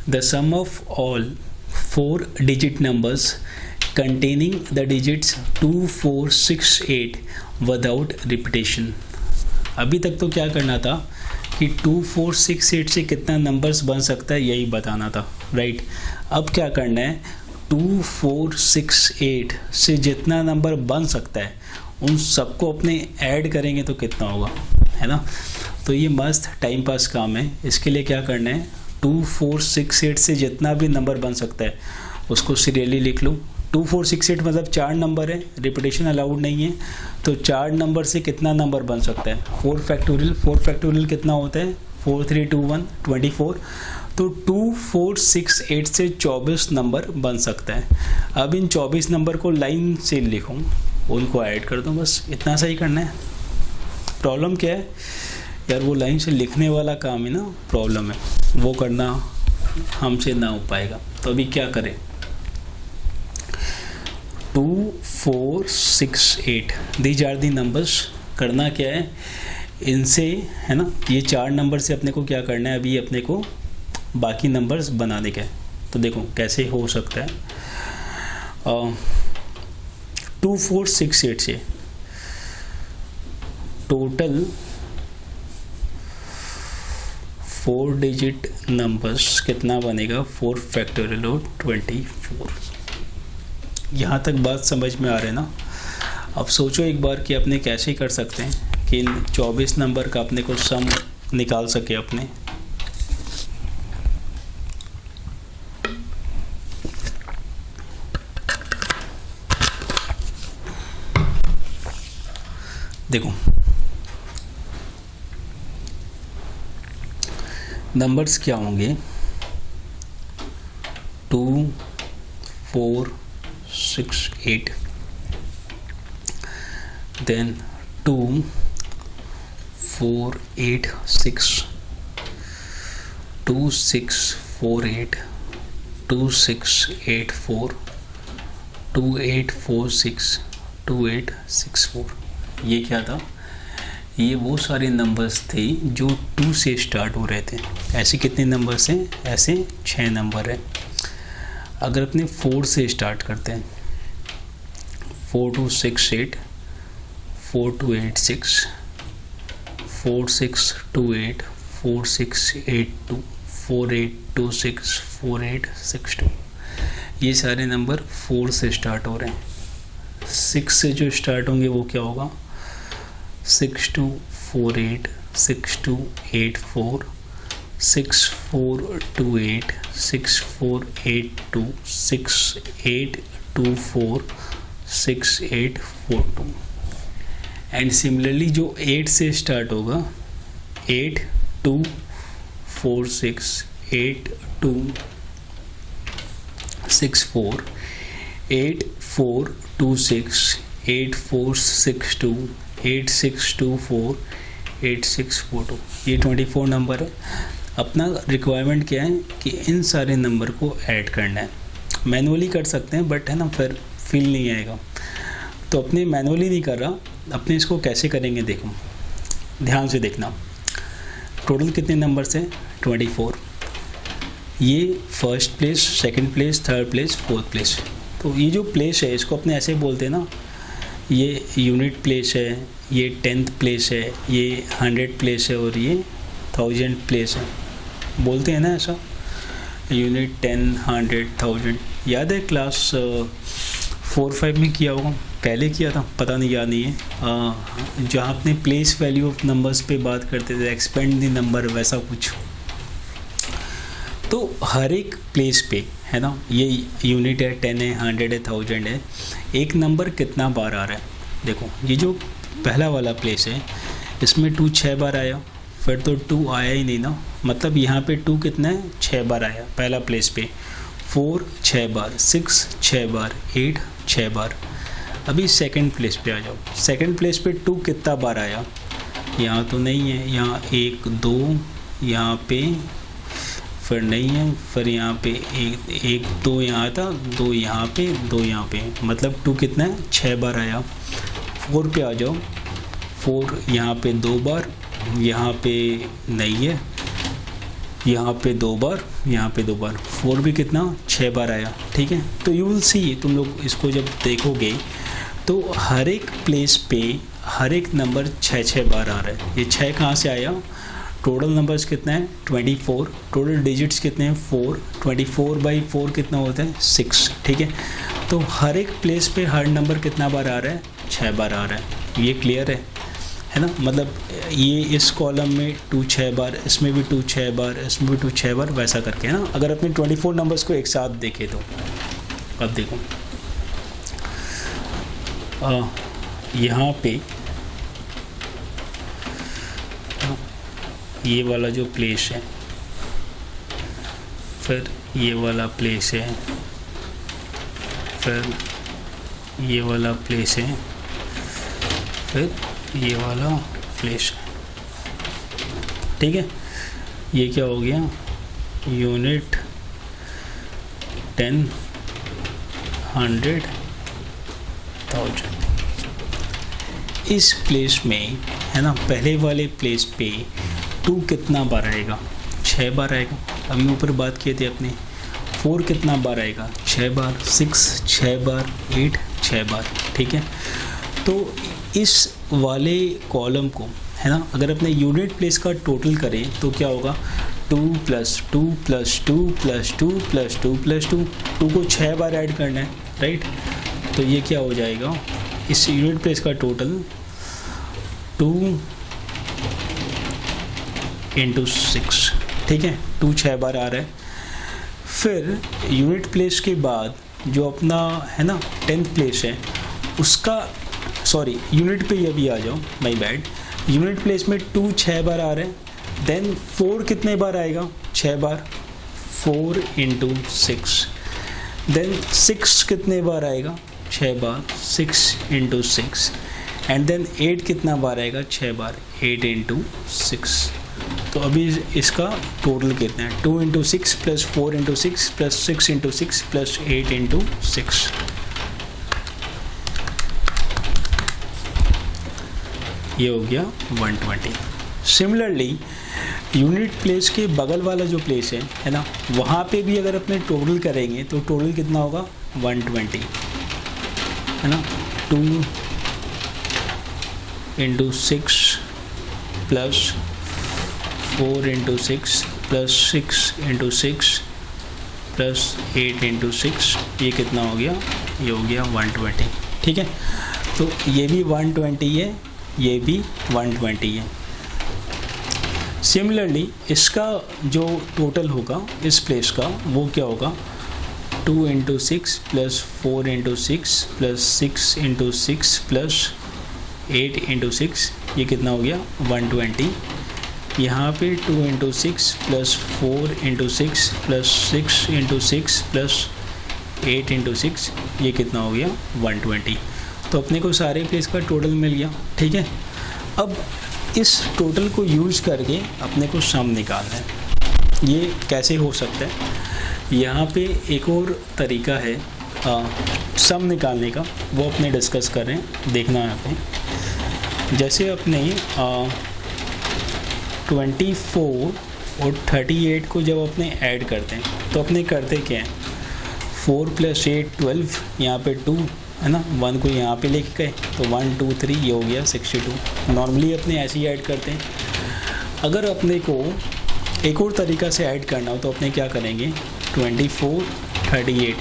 the sum of all 4 digit numbers containing the digits 2, 4, 6, 8 without repetition। अभी तक तो क्या करना था कि 2, 4, 6, 8 से कितना नंबर्स बन सकता है यही बताना था, राइट। अब क्या करना है, 2, 4, 6, 8 से जितना नंबर बन सकता है उन सबको अपने ऐड करेंगे तो कितना होगा, है ना। तो ये मस्त टाइम पास काम है। इसके लिए क्या करना है, 2468 से जितना भी नंबर बन सकता है उसको सीरियली लिख लो। 2468 मतलब 4 नंबर है, रिपीटेशन अलाउड नहीं है, तो 4 नंबर से कितना नंबर बन सकता है 4 फैक्टोरियल। 4 फैक्टोरियल कितना होता है 4321 24, तो 2468 से 24 नंबर बन सकता है। अब इन 24 नंबर को लाइन से लिखूँ, उनको ऐड कर दूँ, बस इतना सा ही करना है। प्रॉब्लम क्या है यार, वो लाइन से लिखने वाला काम है ना प्रॉब्लम है, वो करना हमसे ना हो पाएगा। तो अभी क्या करें, 2468 दीज आर दी नंबर्स। करना क्या है इनसे, है ना, ये 4 नंबर से अपने को क्या करना है, अभी अपने को बाकी नंबर्स बनाने के। तो देखो कैसे हो सकता है। 2468 से टोटल 4 डिजिट नंबर्स कितना बनेगा 4 फैक्टोरियल ऑफ 24। यहाँ तक बात समझ में आ रहा है ना। अब सोचो एक बार कि अपने कैसे कर सकते हैं कि इन 24 नंबर का अपने को सम निकाल सके अपने। देखो नंबर्स क्या होंगे, 2 4 6 8, देन 2 4 8 6, 2 6 4 8, 2 6 8 4, 2 8 4 6, 2 8 6 4। ये क्या था, ये वो सारे नंबर्स थे जो 2 से स्टार्ट हो रहे थे। ऐसे कितने नंबर्स हैं, ऐसे 6 नंबर है। अगर अपने 4 से स्टार्ट करते हैं, 4 2 6 8, 4 2 8 6, 4 6 2 8, 4 6 8 2, 4 8 2 6, 4 8 6 2। ये सारे नंबर 4 से स्टार्ट हो रहे हैं। 6 से जो स्टार्ट होंगे वो क्या होगा, 6 2 4 8, 6 2 8 4, 6 4 2 8, 6 4 8 2, 6 8 2 4, 6 8 4 2। एंड सिमिलरली जो 8 से स्टार्ट होगा, 8 2 4 6, 8 2 6 4, 8 4 2 6, 8 4 6 2, 8 6 2 4, 8 6 4 2। ये 24 नंबर है। अपना रिक्वायरमेंट क्या है कि इन सारे नंबर को ऐड करना है। मैनुअली कर सकते हैं बट है ना फिर फील नहीं आएगा, तो अपने मैनुअली नहीं कर रहा, अपने इसको कैसे करेंगे देखो, ध्यान से देखना। टोटल कितने नंबर्स हैं 24। ये first place, second place, third place, fourth place. तो ये जो प्लेस है इसको अपने ऐसे बोलते हैं ना, ये यूनिट प्लेस है, ये 10th प्लेस है, ये 100 प्लेस है और ये 1000 प्लेस है, बोलते हैं ना ऐसा। यूनिट 10 100 1000 याद है क्लास 4-5 में किया होगा, पहले किया था पता नहीं, याद नहीं है। जहाँ अपने प्लेस वैल्यू ऑफ नंबर्स पे बात करते थे, एक्सपेंड द नंबर, वैसा कुछ। तो हर एक प्लेस पे है ना, ये यूनिट है, 10 है, 100 है, 1000 है, एक नंबर कितना बार आ रहा है। देखो ये जो पहला वाला प्लेस है इसमें 2 6 बार आया, फिर तो 2 आया ही नहीं ना, मतलब यहाँ पे 2 कितना है 6 बार आया पहला प्लेस पे, 4 6 बार, 6 6 बार, 8 6 बार। अभी सेकंड प्लेस पे आ जाओ, सेकंड प्लेस पे 2 कितना बार आया, यहाँ तो नहीं है, यहाँ 1 2, यहाँ पे फिर नहीं है, फिर यहाँ पे 1 2 यहाँ था, 2 यहाँ पे, 2 यहाँ पे, मतलब 2 कितना है 6 बार आया। 4 पे आ जाओ, 4 यहाँ पे 2 बार, यहाँ पे नहीं है, यहाँ पे 2 बार, यहाँ पे 2 बार, 4 भी कितना 6 बार आया। ठीक है, तो यू विल सी, तुम लोग इसको जब देखोगे तो हर एक प्लेस पे हर एक नंबर 6 6 बार आ रहा है। ये 6 कहाँ से आया, टोटल नंबर्स कितना है 24, टोटल डिजिट्स कितने हैं 4, 24/4 कितना होता है 6। ठीक है, तो हर एक प्लेस पे हर नंबर कितना बार आ रहा है 6 बार आ रहा है। ये क्लियर है है ना, मतलब ये इस कॉलम में 2 6 बार, इसमें भी 2 6 बार, इसमें भी 2 6 बार, वैसा करके, है ना। अगर अपने 24 नंबर्स को एक साथ देखें तो अब देखो यहाँ पे ये वाला जो प्लेस है, फिर ये वाला प्लेस है, फिर ये वाला प्लेस है, फिर ये वाला प्लेस है, ठीक है। ये क्या हो गया, यूनिट 10 100 1000। इस प्लेस में, है ना, पहले वाले प्लेस पे 2 कितना बार आएगा, 6 बार आएगा। अभी ऊपर बात किए थे अपने 4 कितना बार आएगा, 6 बार, 6 6 बार, 8 6 बार, ठीक है। तो इस वाले कॉलम को, है ना, अगर अपने यूनिट प्लेस का टोटल करें तो क्या होगा, 2 + 2 + 2 + 2 + 2 + 2, 2 को 6 बार ऐड करना है, राइट। तो ये क्या हो जाएगा, इस यूनिट प्लेस का टोटल 2 × 6, ठीक है। 2 6 बार आ रहा है। फिर यूनिट प्लेस के बाद जो अपना, है ना, 10th प्लेस है उसका, सॉरी यूनिट पे ये भी आ जाओ, माय बैड। यूनिट प्लेस में 2 6 बार आ रहे हैं, देन 4 कितने बार आएगा, 6 बार, 4 × 6, देन 6 कितने बार आएगा, 6 बार, 6 × 6, एंड देन 8 कितना बार आएगा, 6 बार, 8 × 6। तो अभी इसका टोटल कितना है, 2 × 6 + 4 × 6 + 6 × 6 + 8 × 6। ये हो गया 120। सिमिलरली यूनिट प्लेस के बगल वाला जो प्लेस है ना, वहाँ पे भी अगर अपने टोटल करेंगे तो टोटल कितना होगा, 120, है ना। 2 × 6 + 4 × 6 + 6 × 6 + 8 × 6, ये कितना हो गया, ये हो गया 120, ठीक है। तो ये भी 120 है, ये भी 120 है। सिमिलरली इसका जो टोटल होगा इस प्लेस का, वो क्या होगा, 2 × 6 + 4 × 6 + 6 × 6 + 8 × 6, ये कितना हो गया, 120। यहाँ पे 2 × 6 + 4 × 6 + 6 × 6 + 8 × 6, ये कितना हो गया, 120। तो अपने को सारे प्लेस का टोटल मिल गया, ठीक है। अब इस टोटल को यूज़ करके अपने को सम निकालना है। ये कैसे हो सकता है, यहाँ पे एक और तरीका है सम निकालने का, वो अपने डिस्कस कर रहे हैं, देखना है अपने। जैसे अपने 24 और 38 को जब अपने ऐड करते हैं तो अपने करते क्या हैं, 4 + 8 12, यहाँ पे 2, है ना, 1 को यहाँ पे लेके गए तो 1 2 3, ये हो गया 62। नॉर्मली अपने ऐसे ही ऐड करते हैं। अगर अपने को एक और तरीका से ऐड करना हो तो अपने क्या करेंगे, 24 38,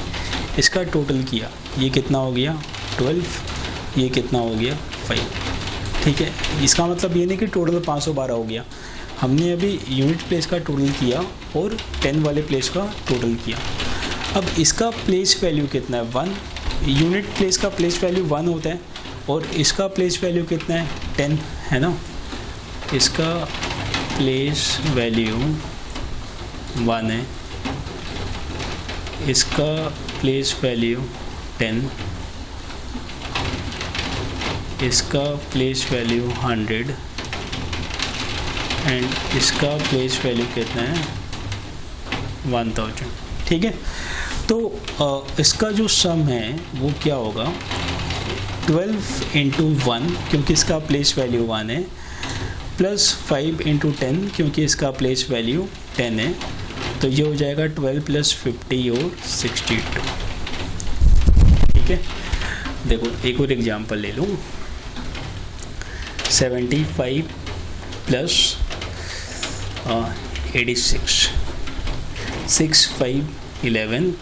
इसका टोटल किया, ये कितना हो गया 12, ये कितना हो गया 5, ठीक है। इसका मतलब ये नहीं कि टोटल 512 हो गया, हमने अभी यूनिट प्लेस का टोटल किया और 10 वाले प्लेस का टोटल किया। अब इसका प्लेस वैल्यू कितना है, 1, यूनिट प्लेस का प्लेस वैल्यू 1 होता है और इसका प्लेस वैल्यू कितना है, 10, है ना। इसका प्लेस वैल्यू 1 है, इसका प्लेस वैल्यू 10, इसका प्लेस वैल्यू 100 एंड इसका प्लेस वैल्यू कितना है, 1000, ठीक है। तो इसका जो सम है वो क्या होगा, 12 × 1 क्योंकि इसका प्लेस वैल्यू 1 है, + 5 × 10 क्योंकि इसका प्लेस वैल्यू 10 है, तो ये हो जाएगा 12 + 50 और 62, ठीक है। देखो एक और एग्जांपल ले लूँ, 75 + 86, 6 5 11,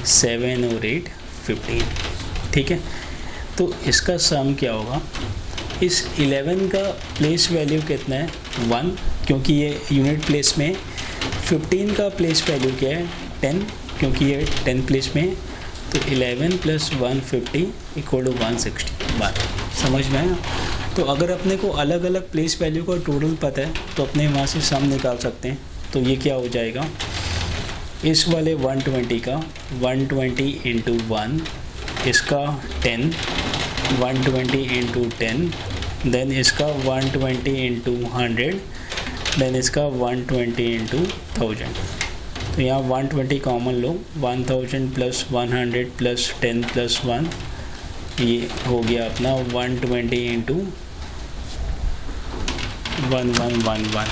7 और 8 15, ठीक है। तो इसका सम क्या होगा, इस 11 का प्लेस वैल्यू कितना है 1, क्योंकि ये यूनिट प्लेस में। 15 का प्लेस वैल्यू क्या है 10, क्योंकि ये 10 प्लेस में। तो 11 + 150 = 161। समझ में आया? तो अगर अपने को अलग अलग प्लेस वैल्यू का टोटल पता है तो अपने वहाँ से सम निकाल सकते हैं। तो ये क्या हो जाएगा, इस वाले 120 का 120 × 1, इसका 10, 120 × 10, देन इसका 120 × 100, देन इसका 120 × 1000। तो यहाँ 120 कॉमन लो, 1000 + 100 + 10 + 1, ये हो गया अपना 120 × 1111,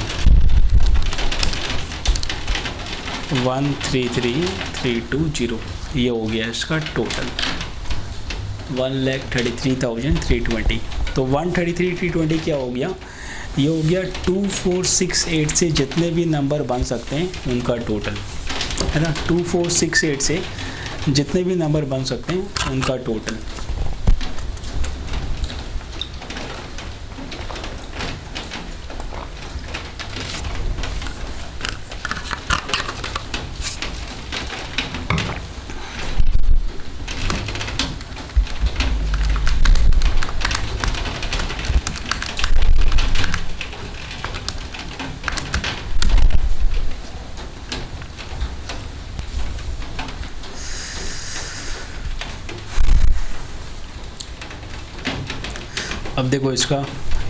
133320। ये हो गया इसका टोटल 1,33,320। तो 133,320 क्या हो गया, ये हो गया 2468 से जितने भी नंबर बन सकते हैं उनका टोटल, है ना। 2468 से जितने भी नंबर बन सकते हैं उनका टोटल। अब देखो इसका,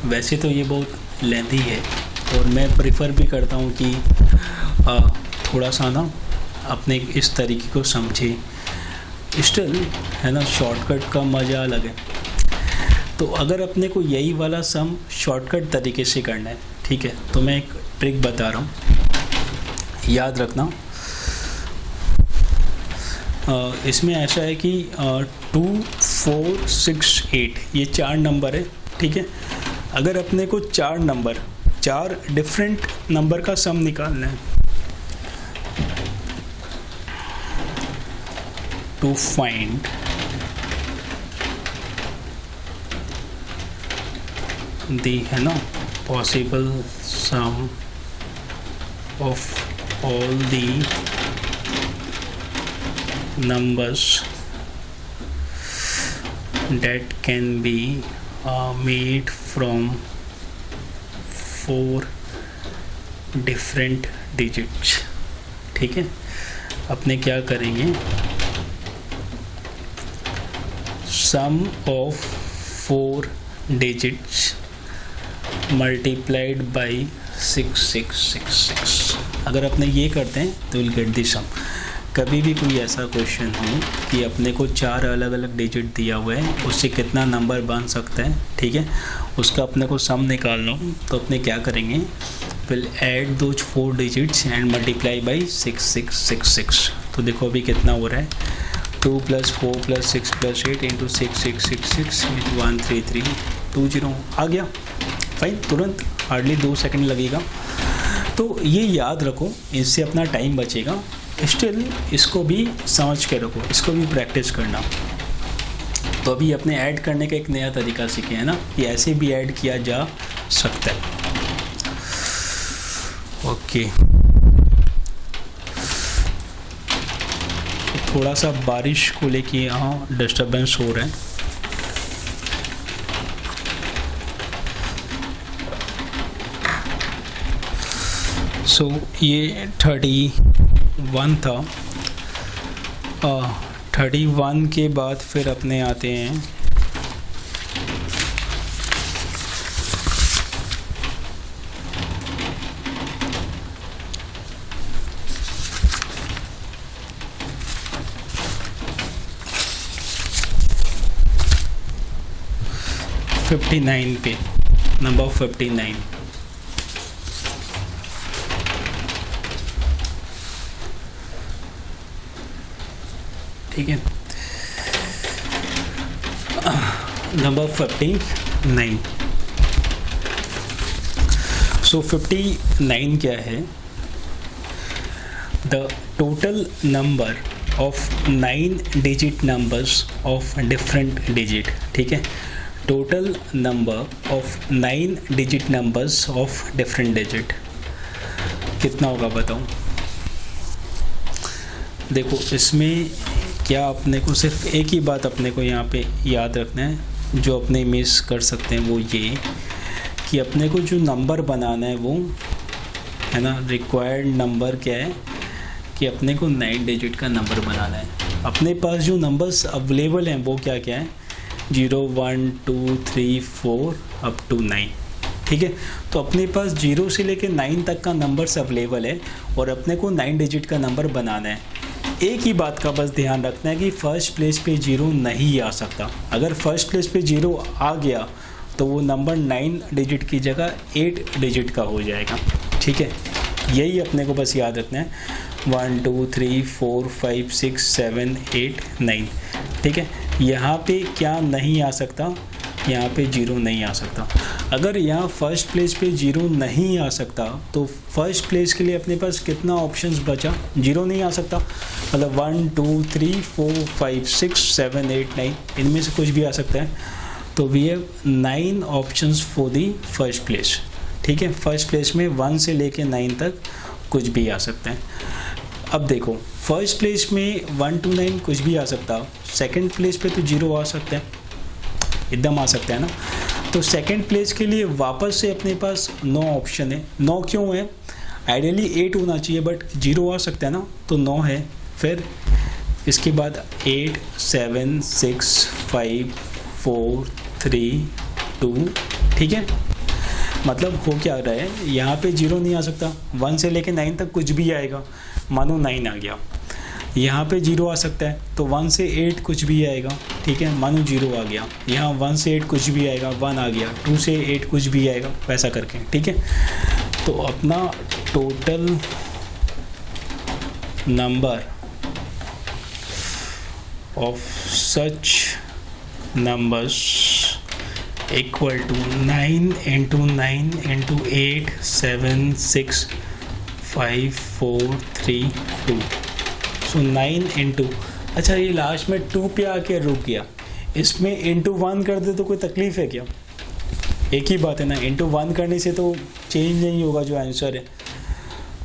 वैसे तो ये बहुत लेंथी है और मैं प्रेफर भी करता हूँ कि थोड़ा सा ना अपने इस तरीके को समझे। स्टिल है ना, शॉर्टकट का मज़ा अलग है। तो अगर अपने को यही वाला सम शॉर्टकट तरीके से करना है, ठीक है, तो मैं एक ट्रिक बता रहा हूँ, याद रखना। इसमें ऐसा है कि 2, 4, 6, 8 ये 4 नंबर है, ठीक है। अगर अपने को 4 डिफरेंट नंबर का सम निकालना है, टू फाइंड दी, है ना, possible sum of all the numbers that can be made from 4 different digits, ठीक है। अपने क्या करेंगे, sum of 4 digits multiplied by 6666। अगर अपने ये करते हैं तो विल गेट द सम। कभी भी कोई ऐसा क्वेश्चन हो कि अपने को 4 अलग अलग डिजिट दिया हुआ है, उससे कितना नंबर बन सकता है, ठीक है, उसका अपने को सम निकालना हो, तो अपने क्या करेंगे, will add those 4 digits and multiply by 6666। तो देखो अभी कितना हो रहा है, 2 + 4 + 6 + 8 × 6666 × 13320 आ गया। फाइन, तुरंत, हार्डली 2 सेकंड लगेगा। तो ये याद रखो, इससे अपना टाइम बचेगा। स्टिल इसको भी समझ के रखो, इसको भी प्रैक्टिस करना। तो अभी अपने ऐड करने का एक नया तरीका सीखे, है ना, कि ऐसे भी ऐड किया जा सकता है। ओके, थोड़ा सा बारिश को लेके यहाँ डिस्टर्बेंस हो रहा है। सो ये 31 था। 31 के बाद फिर अपने आते हैं 59 पे, नंबर 59। ठीक है, नंबर 59। सो 59 क्या है, the total number of 9 digit numbers of different digit. ठीक है, total number of 9 digit numbers of different digit कितना होगा बताओ। देखो इसमें क्या अपने को सिर्फ एक ही बात अपने को यहाँ पे याद रखना है, जो अपने मिस कर सकते हैं वो ये कि अपने को जो नंबर बनाना है वो है ना, रिक्वायर्ड नंबर क्या है कि अपने को 9 डिजिट का नंबर बनाना है। अपने पास जो नंबर्स अवेलेबल हैं वो क्या क्या है, 0 1 2 3 4 अप टू 9, ठीक है। तो अपने पास 0 से लेकर 9 तक का नंबर्स अवेलेबल है और अपने को 9 डिजिट का नंबर बनाना है। एक ही बात का बस ध्यान रखना है कि फर्स्ट प्लेस पे 0 नहीं आ सकता। अगर फर्स्ट प्लेस पे 0 आ गया तो वो नंबर 9 डिजिट की जगह 8 डिजिट का हो जाएगा, ठीक है। यही अपने को बस याद रखना है, 1 2 3 4 5 6 7 8 9, ठीक है। यहाँ पे क्या नहीं आ सकता, यहाँ पे 0 नहीं आ सकता। अगर यहाँ फर्स्ट प्लेस पे 0 नहीं आ सकता तो फर्स्ट प्लेस के लिए अपने पास कितना ऑप्शंस बचा, 0 नहीं आ सकता, मतलब 1 2 3 4 5 6 7 8 9 इनमें से कुछ भी आ सकता है। तो we have 9 options for the first place, ठीक है। फर्स्ट प्लेस में 1 से लेके 9 तक कुछ भी आ सकता है। अब देखो फर्स्ट प्लेस में 1 to 9 कुछ भी आ सकता, सेकंड प्लेस पे तो 0 आ सकता है, एकदम आ सकता है ना। तो सेकंड प्लेस के लिए वापस से अपने पास 9 ऑप्शन है। 9 क्यों है, आइडियली 8 होना चाहिए बट 0 आ सकता है ना, तो 9 है। फिर इसके बाद 8 7 6 5 4 3 2, ठीक है। मतलब हो क्या रहा है, यहाँ पे 0 नहीं आ सकता, 1 से लेके 9 तक कुछ भी आएगा, मानो 9 आ गया। यहाँ पे 0 आ सकता है तो 1 से 8 कुछ भी आएगा, ठीक है, मानो 0 आ गया। यहाँ 1 से 8 कुछ भी आएगा, 1 आ गया। 2 से 8 कुछ भी आएगा, वैसा करके, ठीक है। तो अपना total number of such numbers equal to 9 into 9 into 8 7 6 5 4 3 2। So 9 into, अच्छा ये लास्ट में 2 पे आके रुक गया, इसमें इंटू 1 कर दे तो कोई तकलीफ है क्या? एक ही बात है ना, इंटू 1 करने से तो चेंज नहीं होगा जो आंसर है।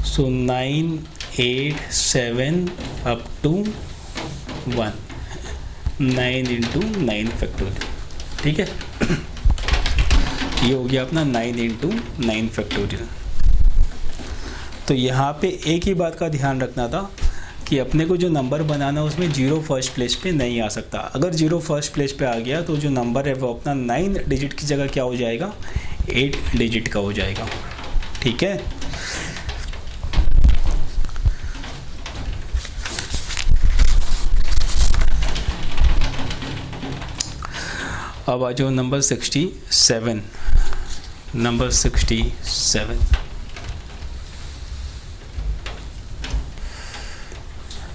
सो 9 8 7 अप टू 1, 9 into 9 फैक्टोरियल, ठीक है। ये हो गया अपना 9 into 9 फैक्टोरियल। तो यहाँ पे एक ही बात का ध्यान रखना था कि अपने को जो नंबर बनाना है उसमें 0 फर्स्ट प्लेस पे नहीं आ सकता। अगर 0 फर्स्ट प्लेस पे आ गया तो जो नंबर है वो अपना 9 डिजिट की जगह क्या हो जाएगा, 8 डिजिट का हो जाएगा, ठीक है। अब आ जाओ नंबर 67। नंबर 67,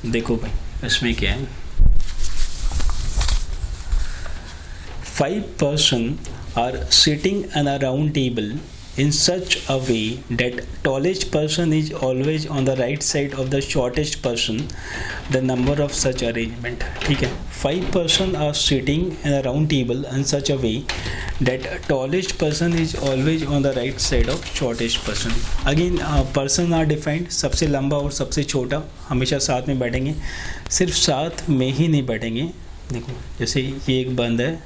देखो भाई इसमें क्या है, 5 persons are sitting on a round table in such a way that tallest person is always on the right side of the shortest person, the number of such arrangement, ठीक है। 5 persons are sitting in a round table in such a way that tallest person is always on the right side of shortest person। Again person are defined, सबसे लंबा और सबसे छोटा हमेशा साथ में बैठेंगे, सिर्फ साथ में ही नहीं बैठेंगे। देखो जैसे ये एक बंद है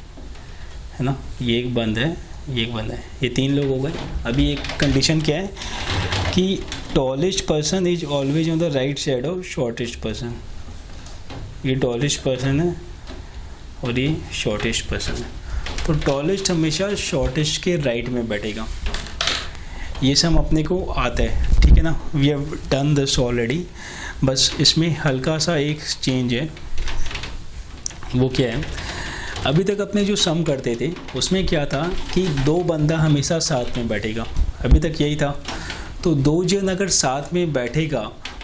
ना, ये एक बंद है, ये एक बंद है, ये 3 लोग हो गए। अभी एक कंडीशन क्या है कि tallest person is always on the right side of shortest person. ये टॉलेस्ट पर्सन है और ये शॉर्टेस्ट पर्सन है, तो टॉलेस्ट हमेशा शॉर्टेस्ट के राइट में बैठेगा। ये सब अपने को आता है, ठीक है ना, we have done this already. बस इसमें हल्का सा एक चेंज है, वो क्या है, अभी तक अपने जो सम करते थे उसमें क्या था कि 2 बंदा हमेशा साथ में बैठेगा, अभी तक यही था। तो 2 जन अगर साथ में बैठेगा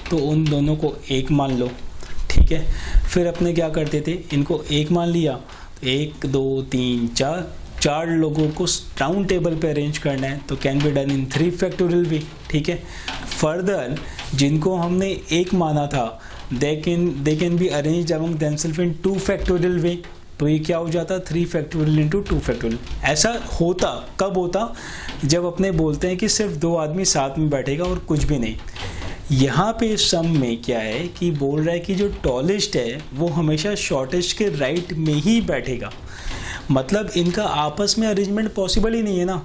तो उन दोनों को 1 मान लो, ठीक है। फिर अपने क्या करते थे, इनको 1 मान लिया, 1 2 3 4 लोगों को राउंड टेबल पे अरेंज करना है तो can be done in 3 factorial भी, ठीक है। फर्दर जिनको हमने 1 माना था they can be arranged among themselves in 2 factorial way, तो ये क्या हो जाता 3 फैक्टोरियल इंटू 2 फैक्टोरियल। ऐसा होता कब होता, जब अपने बोलते हैं कि सिर्फ 2 आदमी साथ में बैठेगा और कुछ भी नहीं। यहाँ पे इस सम में क्या है कि बोल रहा है कि जो टॉलेस्ट है वो हमेशा शॉर्टेस्ट के राइट में ही बैठेगा। मतलब इनका आपस में अरेंजमेंट पॉसिबल ही नहीं है ना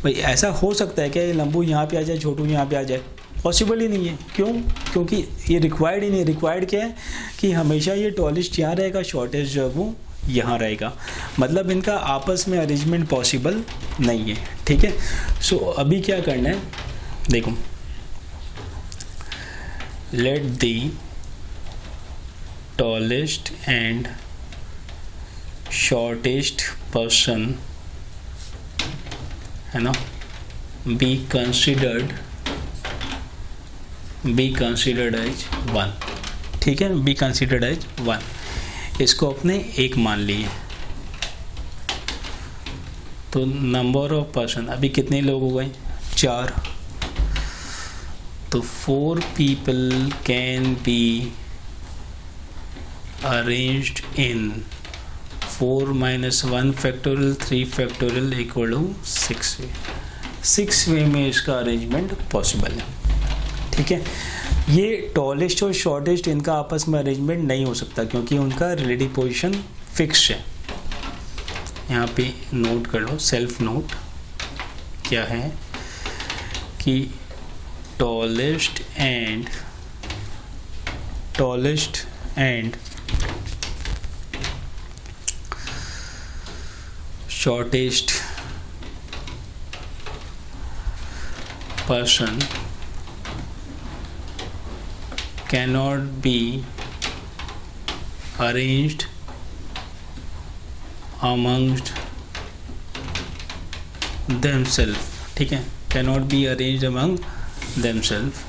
भाई। ऐसा हो सकता है क्या ये लंबू यहाँ पे आ जाए, छोटू यहाँ पे आ जाए? पॉसिबल ही नहीं है। क्यों? क्योंकि ये रिक्वायर्ड ही नहीं। रिक्वायर्ड क्या है कि हमेशा ये टॉलेस्ट यहाँ रहेगा, शॉर्टेस्ट जो है वो यहाँ रहेगा। मतलब इनका आपस में अरेंजमेंट पॉसिबल नहीं है। ठीक है, सो अभी क्या करना है देखो, let the tallest and shortest person है ना be considered as 1। ठीक है, be considered as 1। इसको अपने एक मान लिए। तो नंबर ऑफ पर्सन अभी कितने लोग हो गए? 4। तो 4 people can be arranged in 4 minus 1 factorial 3 factorial equal to 6 way। 6 वे में इसका अरेंजमेंट पॉसिबल है। ठीक है, ये टॉलेस्ट और शॉर्टेस्ट इनका आपस में अरेंजमेंट नहीं हो सकता क्योंकि उनका रिलेटिव पोजीशन फिक्स है। यहाँ पे नोट कर लो, सेल्फ नोट क्या है कि tallest and shortest person cannot be arranged amongst themselves। ठीक है, cannot be arranged among themselves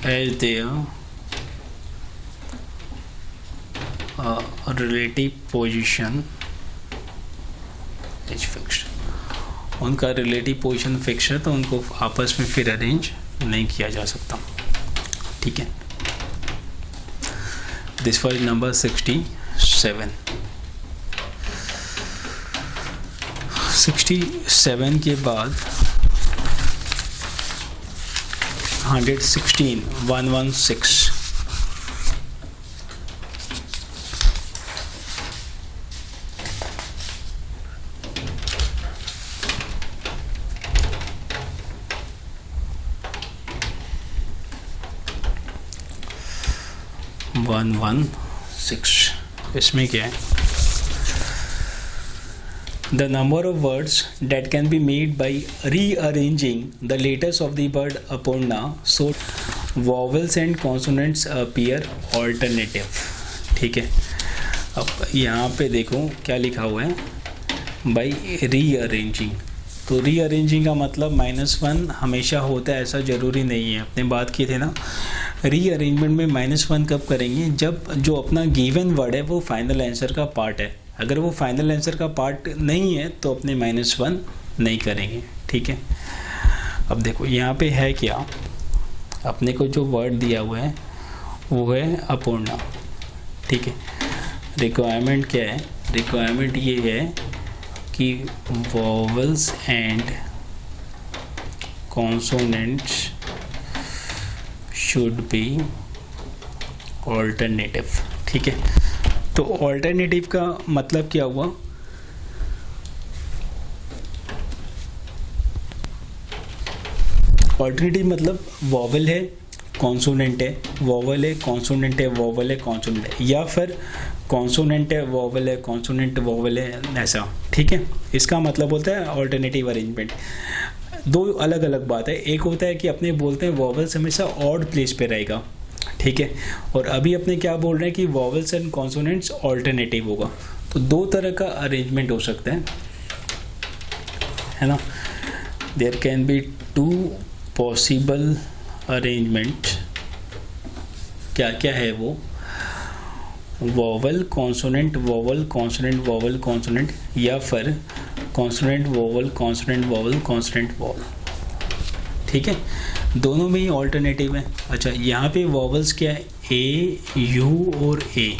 as their relative position is fixed। उनका रिलेटिव पोजीशन फिक्स है तो उनको आपस में फिर अरेंज नहीं किया जा सकता। ठीक है, दिस वाज नंबर 67। 67 के बाद 116 116 116। इसमें क्या है? The number of words that can be made by rearranging the letters of the word aporna so vowels and consonants appear alternative। ठीक है, अब यहाँ पे देखो क्या लिखा हुआ है, by rearranging। तो रीअरेंजिंग का मतलब -1 हमेशा होता है ऐसा ज़रूरी नहीं है। अपने बात किए थे ना, रीअरेंजमेंट में -1 कब करेंगे? जब जो अपना गिवन वर्ड है वो फाइनल आंसर का पार्ट है। अगर वो फाइनल आंसर का पार्ट नहीं है तो अपने -1 नहीं करेंगे। ठीक है, अब देखो यहाँ पे है क्या, अपने को जो वर्ड दिया हुआ है वो है अपूर्णा। ठीक है, रिक्वायरमेंट क्या है? रिक्वायरमेंट ये है कि vowels and consonants should be alternative. ठीक है, तो ऑल्टरनेटिव का मतलब क्या हुआ? ऑल्टरनेटिव मतलब वॉवल है, कॉन्सोनेंट है, वॉवल है, कॉन्सोनेंट है, वॉवल है, कॉन्सोनेंट है, या फिर कॉन्सोनेंट है, वॉवल है, कॉन्सोनेंट वॉवल है, ऐसा। ठीक है, इसका मतलब होता है ऑल्टरनेटिव अरेंजमेंट। दो अलग अलग बात है। एक होता है कि अपने बोलते हैं वॉवल्स हमेशा ऑड प्लेस पे रहेगा। ठीक है, और अभी अपने क्या बोल रहे हैं कि वॉवल्स एंड कॉन्सोनेंट्स ऑल्टरनेटिव होगा। तो दो तरह का अरेंजमेंट हो सकता है ना। There can be 2 possible arrangement. क्या क्या है वो? Vowel consonant vowel consonant vowel consonant, या फिर consonant vowel consonant vowel consonant vowel. ठीक है, दोनों में ही ऑल्टरनेटिव है। अच्छा, यहाँ पे वॉवल्स क्या है, ए, यू और ए।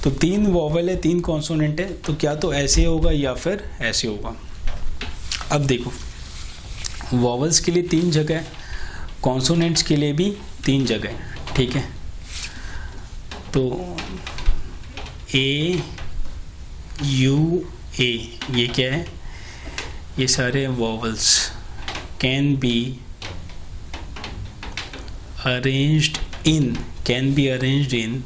तो 3 वॉवल है, 3 कॉन्सोनेंट है, तो क्या तो ऐसे होगा या फिर ऐसे होगा। अब देखो, वॉवल्स के लिए 3 जगह, कॉन्सोनेंट्स के लिए भी 3 जगह, ठीक है। तो ए, यू, ए, ये क्या है, ये सारे vowels can be arranged in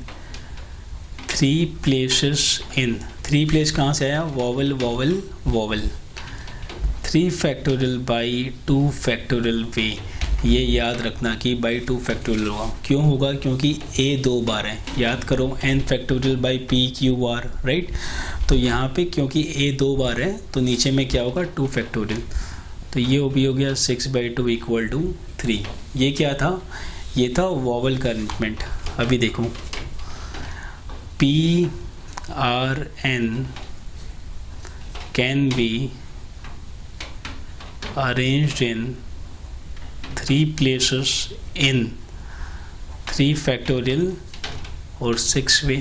3 places in 3 place कहाँ से आया, vowel vowel vowel, 3 factorial by 2 factorial way. ये याद रखना कि बाई 2 फैक्टोरियल होगा। क्यों होगा, क्योंकि a 2 बार है, याद करो n factorial by p q r, right. तो यहाँ पे क्योंकि a 2 बार है तो नीचे में क्या होगा, 2 फैक्टोरियल। तो ये भी हो गया 6/2 इक्वल टू 3। ये क्या था, ये था वॉवल का अरेंजमेंट। अभी देखो, P R N can be arranged in 3 places in 3 factorial और 6 वे,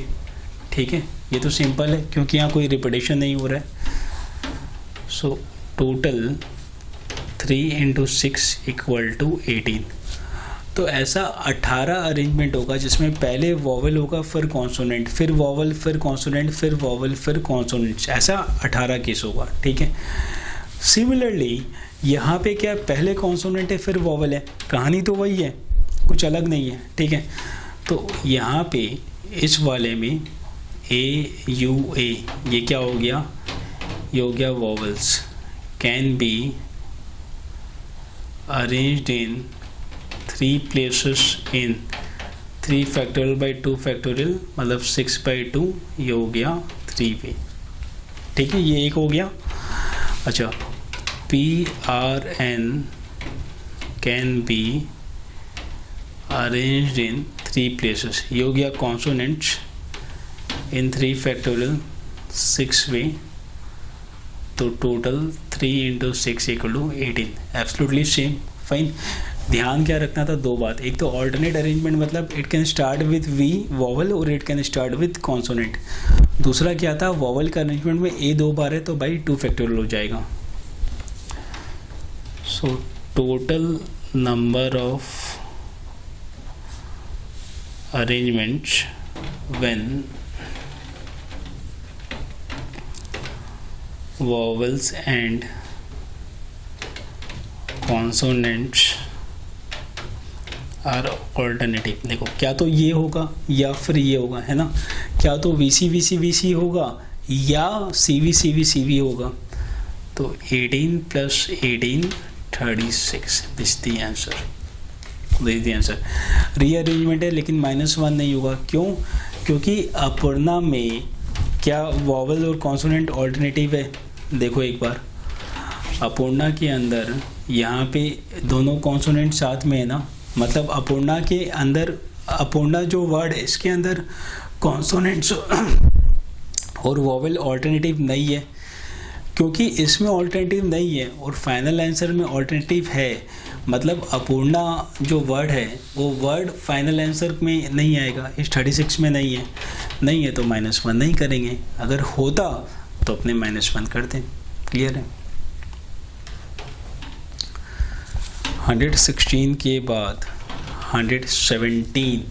ठीक है। ये तो सिंपल है क्योंकि यहाँ कोई रिपीटेशन नहीं हो रहा है। So total 3 × 6 equal to 18। तो ऐसा 18 अरेंजमेंट होगा जिसमें पहले वॉवल होगा, फिर कॉन्सोनेंट, फिर वॉवल, फिर कॉन्सोनेंट, फिर वॉवल, फिर कॉन्सोनेंट, ऐसा 18 केस होगा, ठीक है। सिमिलरली यहाँ पे क्या, पहले कॉन्सोनेंट है फिर वॉवल है, कहानी तो वही है, कुछ अलग नहीं है, ठीक है। तो यहाँ पे इस वाले में ए, यू, ए, ये क्या हो गया, ये हो गया vowels can be arranged in 3 places in 3 factorial by 2 factorial, मतलब 6/2, ये हो गया 3 वे, ठीक है। ये एक हो गया। अच्छा, P R N can be arranged in 3 places, ये हो गया कॉन्सोनेंट्स इन 3 फैक्टोरियल 6 वे। तो total 3 × 6 equal to 18, absolutely same, fine. ध्यान क्या रखना था, 2 बात। एक तो ऑल्टरनेट अरेंजमेंट मतलब it can start with the vowel और it can start with consonant. दूसरा क्या था, वॉवल का अरेंजमेंट में ए 2 बार है तो बाई 2 फैक्टोरियल हो जाएगा। So total number of arrangements when vowels and consonants are alternative. देखो, क्या तो ये होगा या फिर ये होगा, है ना। क्या तो VC VC VC होगा या CV CV CV होगा। तो 18 + 18 36, this the answer, this the answer. Rearrangement है लेकिन -1 नहीं होगा। क्यों, क्योंकि अपूर्णा में क्या वॉवल और कॉन्सोनेंट ऑल्टरनेटिव है। देखो एक बार, अपूर्णा के अंदर यहाँ पे दोनों कॉन्सोनेंट साथ में है ना, मतलब अपूर्णा के अंदर, अपूर्णा जो वर्ड है इसके अंदर कॉन्सोनेंट्स और वॉवल ऑल्टरनेटिव नहीं है। क्योंकि इसमें ऑल्टरनेटिव नहीं है और फाइनल आंसर में ऑल्टरनेटिव है, मतलब अपूर्णा जो वर्ड है वो वर्ड फाइनल आंसर में नहीं आएगा, इस 36 में नहीं है। नहीं है तो -1 नहीं करेंगे, अगर होता तो अपने -1 कर दें। क्लियर है। 116 के बाद 117,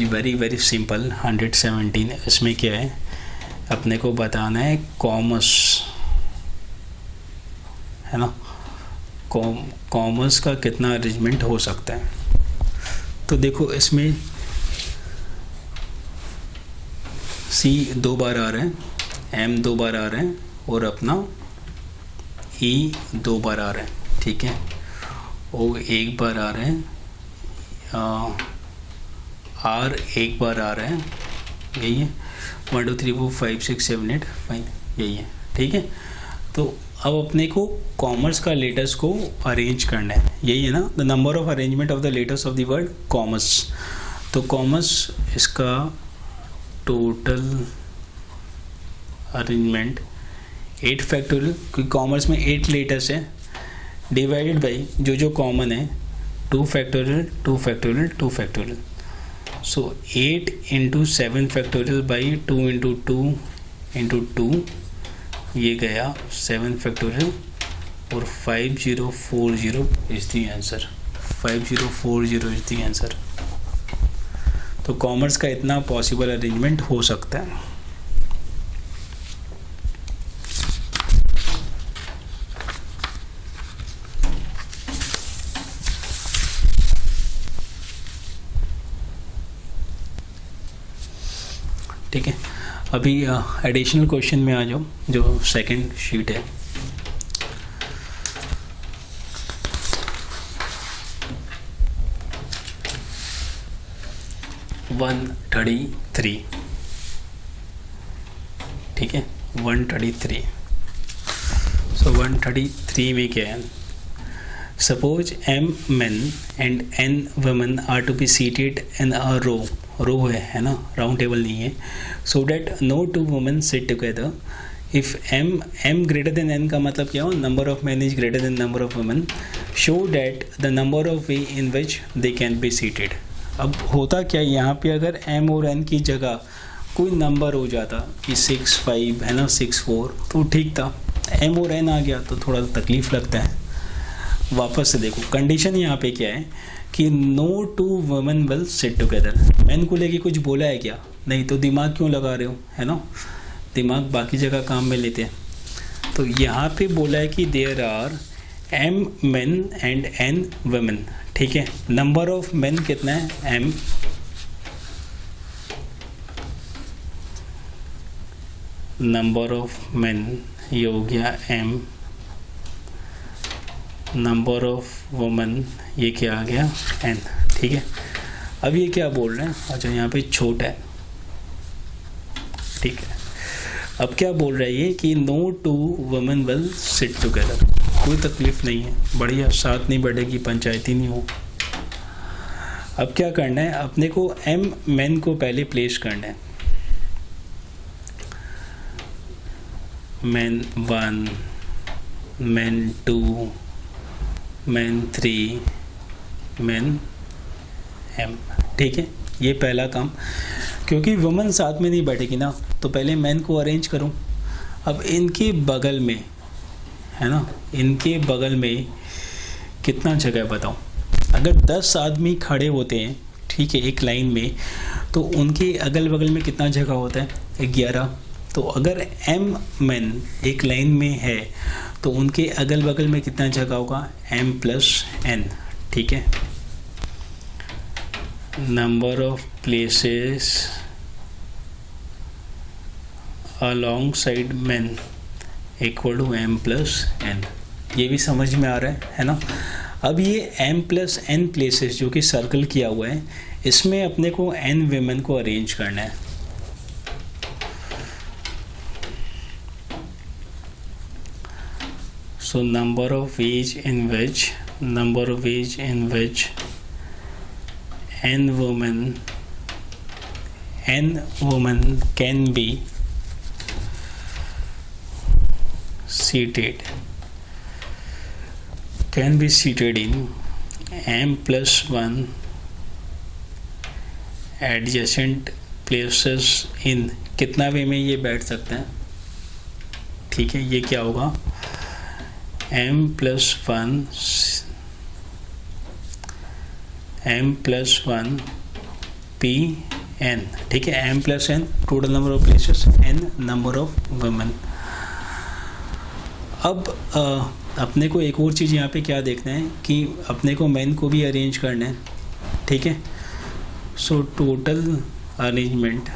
वेरी वेरी सिंपल। 117 इसमें क्या है, अपने को बताना है कॉमर्स, है ना। कॉमर्स का कितना अरेंजमेंट हो सकता है। तो देखो इसमें C 2 बार आ रहा है, M 2 बार आ रहा है और अपना E 2 बार आ रहा है, ठीक है। O 1 बार आ रहा है, R 1 बार आ रहा है, यही है। 1 2 3 4 5 6 7 8 फाइन, यही है, ठीक है। तो अब अपने को कॉमर्स का लेटर्स को अरेंज करना है, यही है ना। The number of arrangement of the letters of the word commerce. तो कॉमर्स इसका टोटल अरेंजमेंट 8 फैक्टोरियल, क्योंकि कॉमर्स में 8 लेटर्स है, डिवाइडेड बाई जो कॉमन है 2 factorial 2 factorial 2 factorial. So 8 into 7 factorial by 2 into 2 into 2 ये गया 7 factorial और 5040 is the answer. 5040 is the answer. तो कॉमर्स का इतना पॉसिबल अरेंजमेंट हो सकता है. ठीक है, अभी एडिशनल क्वेश्चन में आ जाओ, जो सेकंड शीट है. वन 133. ठीक है, 133. सो 133 में क्या है? Suppose m men and n women are to be seated in a row है ना, राउंड टेबल नहीं है. So that no two women sit together. If m greater than n का मतलब क्या हो? Number of man is greater than number of women. Show that the number of way in which they can be seated. अब होता क्या, यहाँ पे अगर m और n की जगह कोई नंबर हो जाता कि 6 5 है ना, 6 4, तो ठीक था. m और n आ गया तो थोड़ा तकलीफ लगता है. वापस से देखो, कंडीशन यहाँ पे क्या है कि no two women will sit together. Man को लेके कुछ बोला है क्या? नहीं. तो दिमाग क्यों लगा रहे हो, है ना? दिमाग बाकी जगह काम में लेते हैं. तो यहाँ पे बोला है कि there are m men and n women. ठीक है, नंबर ऑफ men कितना है? m. नंबर ऑफ men ये हो गया m. नंबर ऑफ वुमेन ये क्या आ गया? n. ठीक है, अब ये क्या बोल रहे हैं? अच्छा, यहाँ पे छोटा है. ठीक है, अब क्या बोल रहा है ये कि no two women will sit together. कोई तकलीफ नहीं है, बढ़िया, साथ नहीं बैठेगी, पंचायती नहीं हो. अब क्या करना है अपने को? m men को पहले प्लेस करना है. men 1, men 2, men 3, men m. ठीक है, ये पहला काम. क्योंकि वुमेन साथ में नहीं बैठेगी ना, तो पहले मैन को अरेंज करूं. अब इनके बगल में है ना, इनके बगल में कितना जगह है बताओ? अगर 10 आदमी खड़े होते हैं, ठीक है, एक लाइन में, तो उनके अगल बगल में कितना जगह होता है? 11. तो अगर m men एक लाइन में है तो उनके अगल बगल में कितना जगह होगा? m plus n. ठीक है, number of places alongside men equal to m plus n. ये भी समझ में आ रहा है ना? अब ये m plus n प्लेसेस जो कि सर्कल किया हुआ है, इसमें अपने को n women को अरेंज करना है. So number of ways in which n women can be seated in m plus 1 adjacent places in. कितना वे में ये बैठ सकते हैं? ठीक है, ये क्या होगा? m plus 1 p n. ठीक है, m plus n total number of places, n number of women. अब अपने को एक और चीज़ यहाँ पे क्या देखना है कि अपने को मैन को भी अरेंज करना है. ठीक है, so total arrangement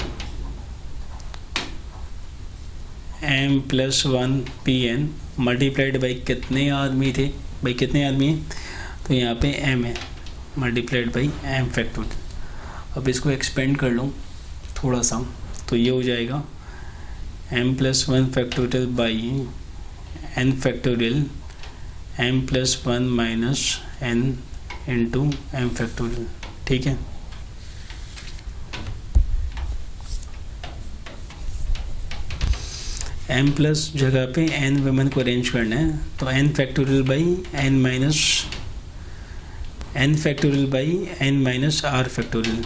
m plus 1 p n multiplied by कितने आदमी थे? भाई कितने आदमी हैं? तो यहाँ पे m है, मल्टीप्लाइड बाई m फैक्टोरियल. अब इसको एक्सपेंड कर लूँ थोड़ा सा, तो ये हो जाएगा m plus 1 factorial by n factorial m plus 1 minus n into m factorial. ठीक है, m प्लस जगह पे n वुमेन को अरेंज करना है, तो n factorial by n minus n factorial by n minus r factorial,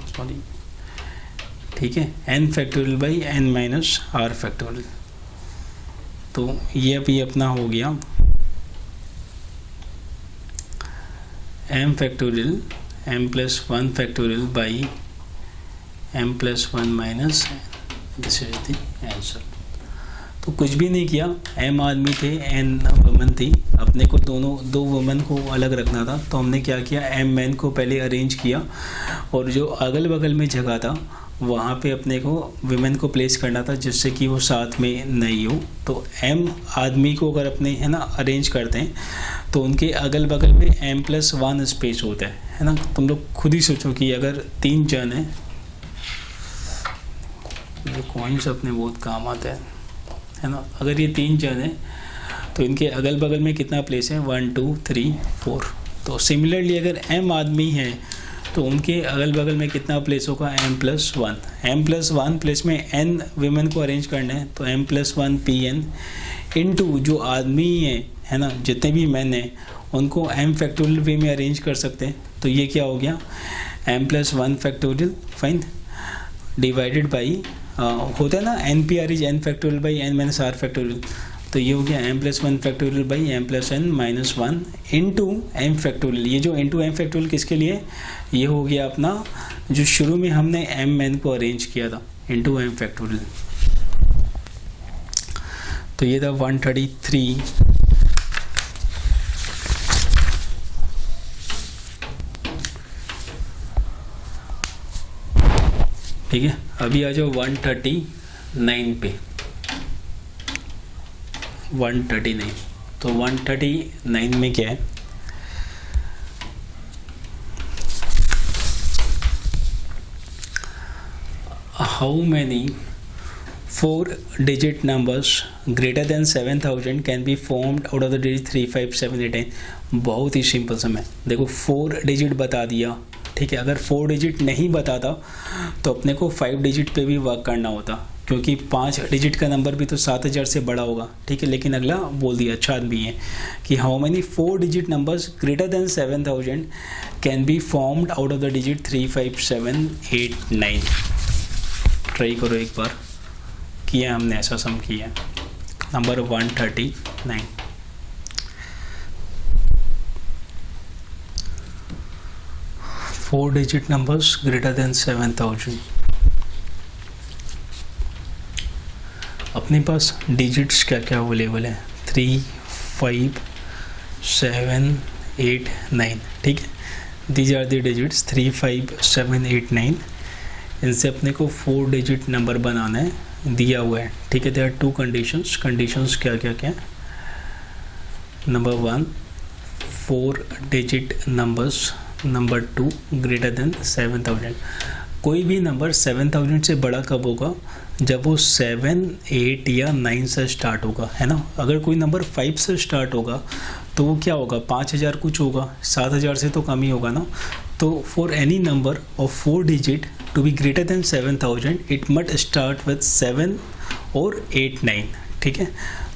sorry, ठीक है, n factorial by n minus r factorial. तो ये अभी अपना हो गया m factorial m plus 1 factorial by m plus 1 minus, this is the answer. तो कुछ भी नहीं किया, m आदमी थे, n वुमन थी, अपने को दो वुमन को अलग रखना था, तो हमने क्या किया, m मैन को पहले अरेंज किया और जो अगल बगल में जगह था वहाँ पे अपने को विमेन को प्लेस करना था जिससे कि वो साथ में नहीं हो। तो m आदमी को अगर अपने, है ना, अरेंज करते हैं तो उनके अगल बगल में m प्लस 1 स्पेस होता है ना। तुम लोग खुद ही सोचो कि अगर 3 जन हैं, ये कॉइन्स अपने बहुत काम आते हैं, है ना, अगर ये 3 जन हैं तो इनके अगल बगल में कितना प्लेस है, 1 2 3 4। तो सिमिलरली अगर m आदमी है तो उनके अगल बगल में कितना प्लेस होगा, m plus 1। m plus 1 place में n विमेन को अरेंज करना है, तो m प्लस 1 pn इनटू जो आदमी है ना, जितने भी मैन हैं उनको m फैक्टोरियल वे में अरेंज कर सकते हैं। तो ये क्या हो गया, m plus 1 factorial, fine, divided by होता है ना npr is n factorial by n minus r factorial. तो ये हो गया m plus 1 factorial by m plus n minus 1 into m factorial. ये जो इंटू m फैक्टोरियल किसके लिए, ये हो गया अपना जो शुरू में हमने m मैन को अरेंज किया था, इंटू m फैक्टोरियल। तो ये था 133। ठीक है, अभी आ जाओ 139 पे, 139। तो 139 में क्या है, how many 4-digit numbers greater than 7000 can be formed out of the digit 3 5 7 8 9। बहुत ही सिंपल सा है, देखो 4 डिजिट बता दिया, ठीक है। अगर 4 डिजिट नहीं बताता तो अपने को 5 डिजिट पे भी वर्क करना होता, क्योंकि 5 डिजिट का नंबर भी तो 7000 से बड़ा होगा, ठीक है। लेकिन अगला बोल दिया, अच्छा आदमी है, कि how many 4 digit numbers greater than 7000 can be formed out of the digit 3 5 7 8 9। Try करो एक बार, किया हमने ऐसा सम किया। Number 139, 4 digit numbers greater than 7000। अपने पास डिजिट्स क्या क्या अवेलेबल है, 3 5 7 8 9, ठीक है। These are the digits 3 5 7 8 9। इनसे अपने को 4 डिजिट नंबर बनाना है, दिया हुआ है, ठीक है। There are 2 conditions. कंडीशंस क्या क्या क्या, number 1 4 digit numbers, number 2 greater than 7000। कोई भी नंबर 7000 से बड़ा कब होगा, जब वो 7 8 या 9 से स्टार्ट होगा, है ना। अगर कोई नंबर 5 से स्टार्ट होगा तो वो क्या होगा, 5000 कुछ होगा, 7000 से तो कम ही होगा ना। तो for any number of 4 digit to be greater than 7000 it must start with 7 और 8 9, ठीक है।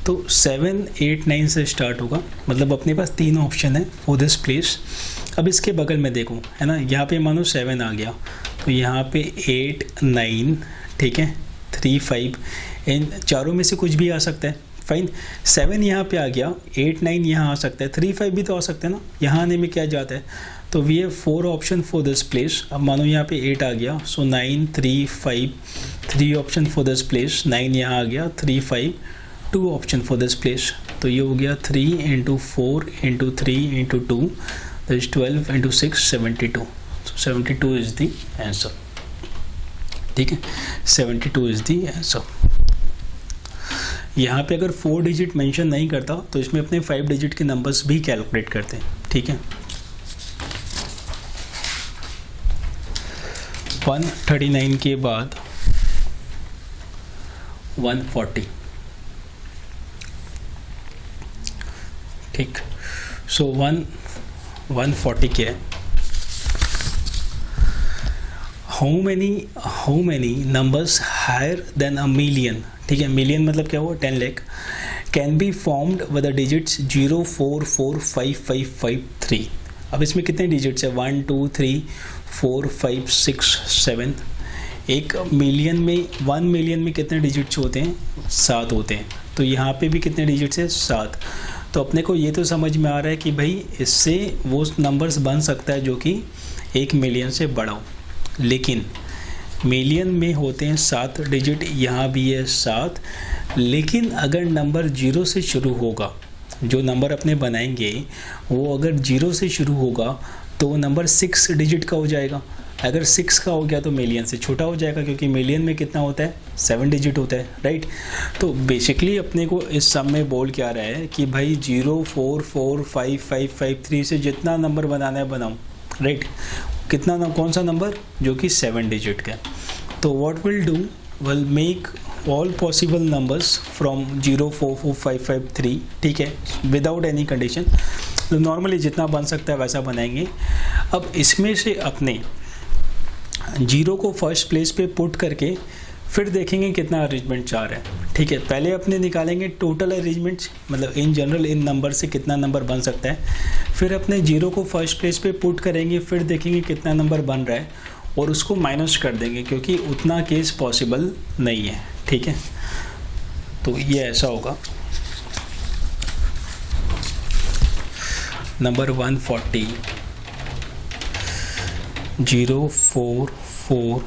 तो 7 8 9 से स्टार्ट होगा, मतलब अपने पास 3 ऑप्शन है फॉर दिस प्लेस। अब इसके बगल में देखो, है ना, यहाँ पे मानो 7 आ गया, तो यहाँ पे 8 9, ठीक है, 3 5, इन चारों में से कुछ भी आ सकता है, फाइन। 7 यहाँ पे आ गया, 8 9 यहाँ आ सकता है, 3 5 भी तो आ सकता है ना, यहाँ आने में क्या जाता है। तो we have 4 option for this place. अब मानो यहाँ पे 8 आ गया, so 9 3 5, 3 option for this place. 9 यहाँ आ गया, 3 5, 2 ऑप्शन फॉर दिस प्लेस। तो ये हो गया 3 × 4 × 3 × 2, that is 12 × 6 72। so 72 is the answer, ठीक है, 72 is the answer। यहाँ पे अगर 4 डिजिट मेंशन नहीं करता तो इसमें अपने 5 डिजिट के नंबर्स भी कैलकुलेट करते हैं, ठीक है। 139 के बाद 140, ठीक। सो 140 क्या है, how many numbers higher than a million, ठीक है। मिलियन मतलब क्या हुआ, 10 lakh, can be formed with the digits 0 4 4 5 5 5 3। अब इसमें कितने डिजिट्स है? 1 2 3 4 5 6 7। एक मिलियन में 1 मिलियन में कितने डिजिट्स होते हैं? 7 होते हैं। तो यहाँ पे भी कितने डिजिट्स है? 7। तो अपने को ये तो समझ में आ रहा है कि भाई इससे वो नंबर्स बन सकता है जो कि 1 मिलियन से बड़ा हो, लेकिन मिलियन में होते हैं 7 डिजिट, यहाँ भी है 7। लेकिन अगर नंबर 0 से शुरू होगा, जो नंबर अपने बनाएंगे वो अगर 0 से शुरू होगा तो वो नंबर 6 डिजिट का हो जाएगा। अगर 6 का हो गया तो मिलियन से छोटा हो जाएगा, क्योंकि मिलियन में कितना होता है? 7 डिजिट होता है, राइट। तो बेसिकली अपने को इस सम में बोल क्या रहा है कि भाई 0 4 4 5 5 5 3 से जितना नंबर बनाना है बनाऊँ, राइट। कितना कौन सा नंबर? जो कि 7 डिजिट का। तो what will do, will make all possible numbers from 0 4 4 5 5 3, ठीक है, विदाउट एनी कंडीशन। तो नॉर्मली जितना बन सकता है वैसा बनाएंगे। अब इसमें से अपने 0 को फर्स्ट प्लेस पे पुट करके फिर देखेंगे कितना अरेंजमेंट 4 है, ठीक है। पहले अपने निकालेंगे टोटल अरेंजमेंट्स, मतलब इन जनरल इन नंबर से कितना नंबर बन सकता है। फिर अपने 0 को फर्स्ट प्लेस पे पुट करेंगे, फिर देखेंगे कितना नंबर बन रहा है और उसको माइनस कर देंगे, क्योंकि उतना केस पॉसिबल नहीं है, ठीक है। तो ये ऐसा होगा। नंबर 140 0 4 4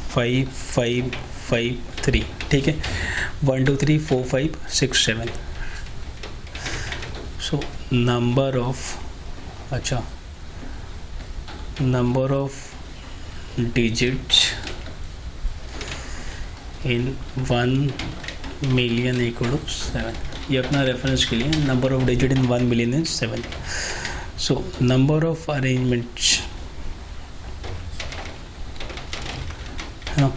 5 5 5 3, ठीक है। 1 2 3 4 5 6 7। So number of digits in 1 million equal to 7। ये अपना रेफरेंस के लिए, number of digit in 1 million is 7। So number of arrangements है ना,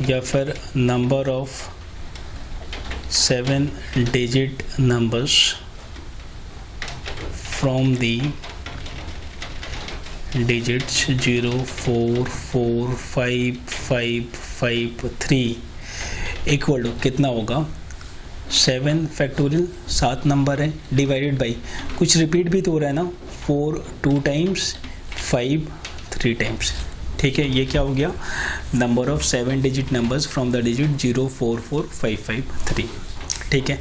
या फिर number of 7 digit numbers from the digits 0 4 4 5 5 5 3 equal to कितना होगा? 7 फैक्टोरियल 7 नंबर है, डिवाइडेड बाई कुछ रिपीट भी तो हो रहा है ना, 4 2 टाइम्स 5 3 टाइम्स, ठीक है। ये क्या हो गया? Number of 7 digit numbers from the digit 0 4 4 5 5 3, ठीक है।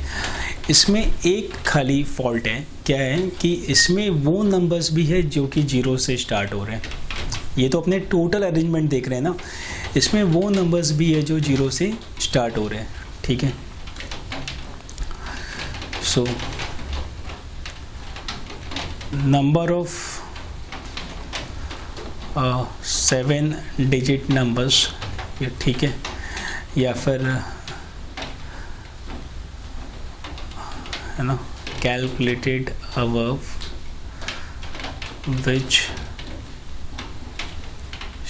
इसमें एक खाली फॉल्ट है, क्या है कि इसमें वो नंबर्स भी है जो कि 0 से स्टार्ट हो रहे हैं। ये तो अपने टोटल अरेंजमेंट देख रहे हैं ना, इसमें वो नंबर्स भी है जो 0 से स्टार्ट हो रहे हैं, ठीक है। सो नंबर ऑफ 7 डिजिट नंबर्स, ये ठीक है, या फिर है ना, calculated above which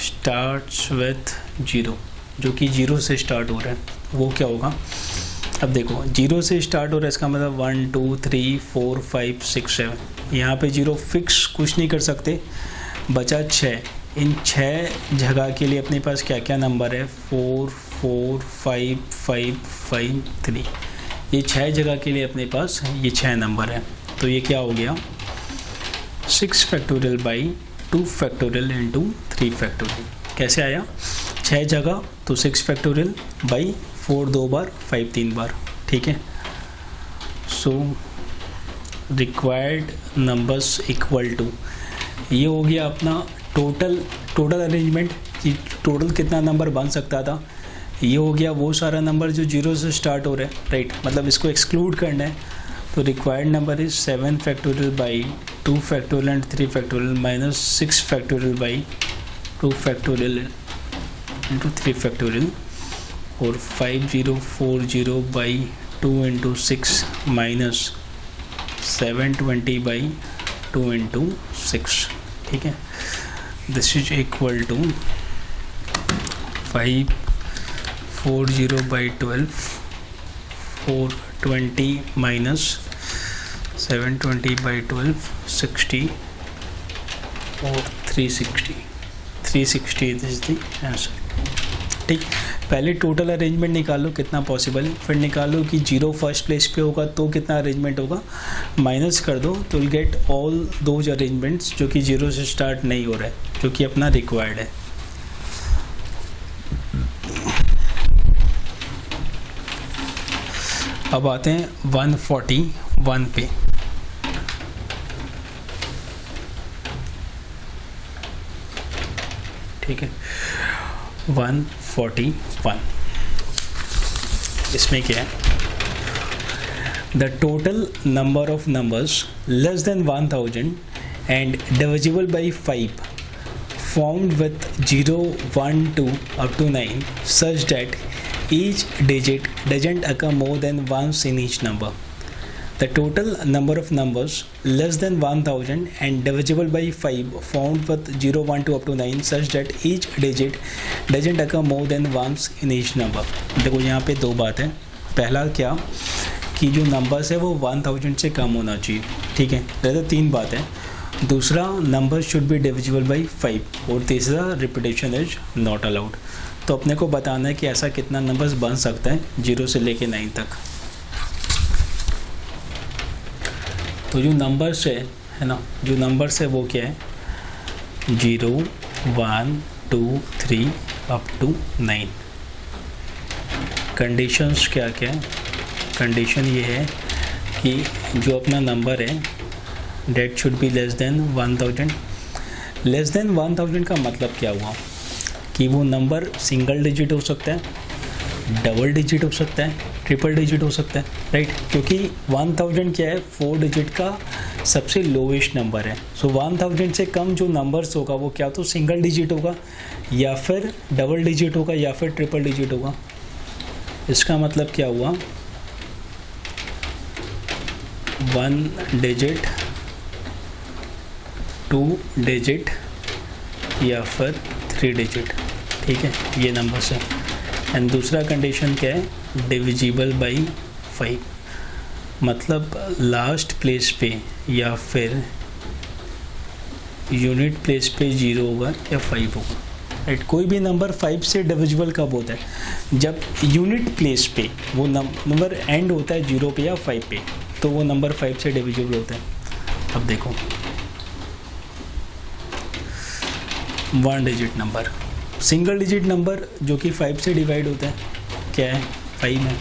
starts with 0, जो कि 0 से स्टार्ट हो रहा है, वो क्या होगा? अब देखो 0 से स्टार्ट हो रहा है, इसका मतलब 1 2 3 4 5 6 7। यहाँ पे 0 फिक्स कुछ नहीं कर सकते, बचा 6। इन 6 जगह के लिए अपने पास क्या क्या नंबर है? 4 4 5 5 5 3। ये 6 जगह के लिए अपने पास ये 6 नंबर है। तो ये क्या हो गया? 6 factorial by 2 factorial into 3 factorial. कैसे आया? 6 जगह तो 6 फैक्टोरियल बाई 4 2 बार, 5 3 बार, ठीक है। So required numbers equal to, ये हो गया अपना टोटल अरेंजमेंट कि टोटल कितना नंबर बन सकता था। ये हो गया वो सारा नंबर जो 0 से स्टार्ट हो रहा है, राइट, मतलब इसको एक्सक्लूड करना है। तो required number is 7 factorial by 2 factorial and 3 factorial minus 6 factorial by 2 factorial into 3 factorial और 5040 by 2 into 6 minus 720 by 2 into 6, ठीक है। This is equal to 540 by 12 420 minus 720 by 12 60 और 360 दिस इज द आंसर, ठीक। पहले total arrangement निकालो कितना possible है, फिर निकालो कि 0 फर्स्ट प्लेस पे होगा तो कितना अरेंजमेंट होगा, माइनस कर दो तो will get all those arrangements जो कि 0 से स्टार्ट नहीं हो रहा है, जो कि अपना रिक्वायर्ड है। अब आते हैं 141 पे। ठीक है, 141 इसमें क्या है, the total number of numbers less than 1000 and divisible by 5 formed with 0, 1, 2 up to 9 such that each digit doesn't occur more than once in each number. The total number of numbers less than 1000 and divisible by 5 formed with 0, 1, 2 up to 9 such that each digit doesn't occur more than once in each number. देखो यहाँ पे दो बात है, पहला क्या कि जो नंबर्स है वो 1000 से कम होना चाहिए, ठीक है, तो तीन बात है। दूसरा, number should be divisible by 5 और तीसरा, रिपीटेशन इज नॉट अलाउड। तो अपने को बताना है कि ऐसा कितना नंबर्स बन सकता है 0 से लेके 9 तक। तो जो नंबर्स है ना, जो नंबर्स है वो क्या है, 0, 1, 2, 3 अप टू 9। कंडीशंस क्या क्या है, कंडीशन ये है कि जो अपना नंबर है that should be less than 1000। Less than 1000 का मतलब क्या हुआ कि वो नंबर सिंगल डिजिट हो सकता है, डबल डिजिट हो सकता है, ट्रिपल डिजिट हो सकता है, राइट, क्योंकि 1000 क्या है, 4 डिजिट का सबसे लोवेस्ट नंबर है। सो 1000 से कम जो नंबर्स होगा वो क्या तो सिंगल डिजिट होगा या फिर डबल डिजिट होगा या फिर ट्रिपल डिजिट होगा। इसका मतलब क्या हुआ, 1 डिजिट, 2 डिजिट या फिर 3 डिजिट, ठीक है, ये नंबर्स है। एंड दूसरा कंडीशन क्या है, डिविजिबल बाई 5, मतलब लास्ट प्लेस पे या फिर यूनिट प्लेस पे 0 होगा या 5 होगा, राइट। कोई भी नंबर 5 से डिविजिबल कब होता है, जब यूनिट प्लेस पे वो नंबर एंड होता है 0 पे या 5 पे, तो वो नंबर 5 से डिविजिबल होता है। अब देखो 1 digit number, single digit number जो कि 5 से डिवाइड होता है, क्या है, 5 है,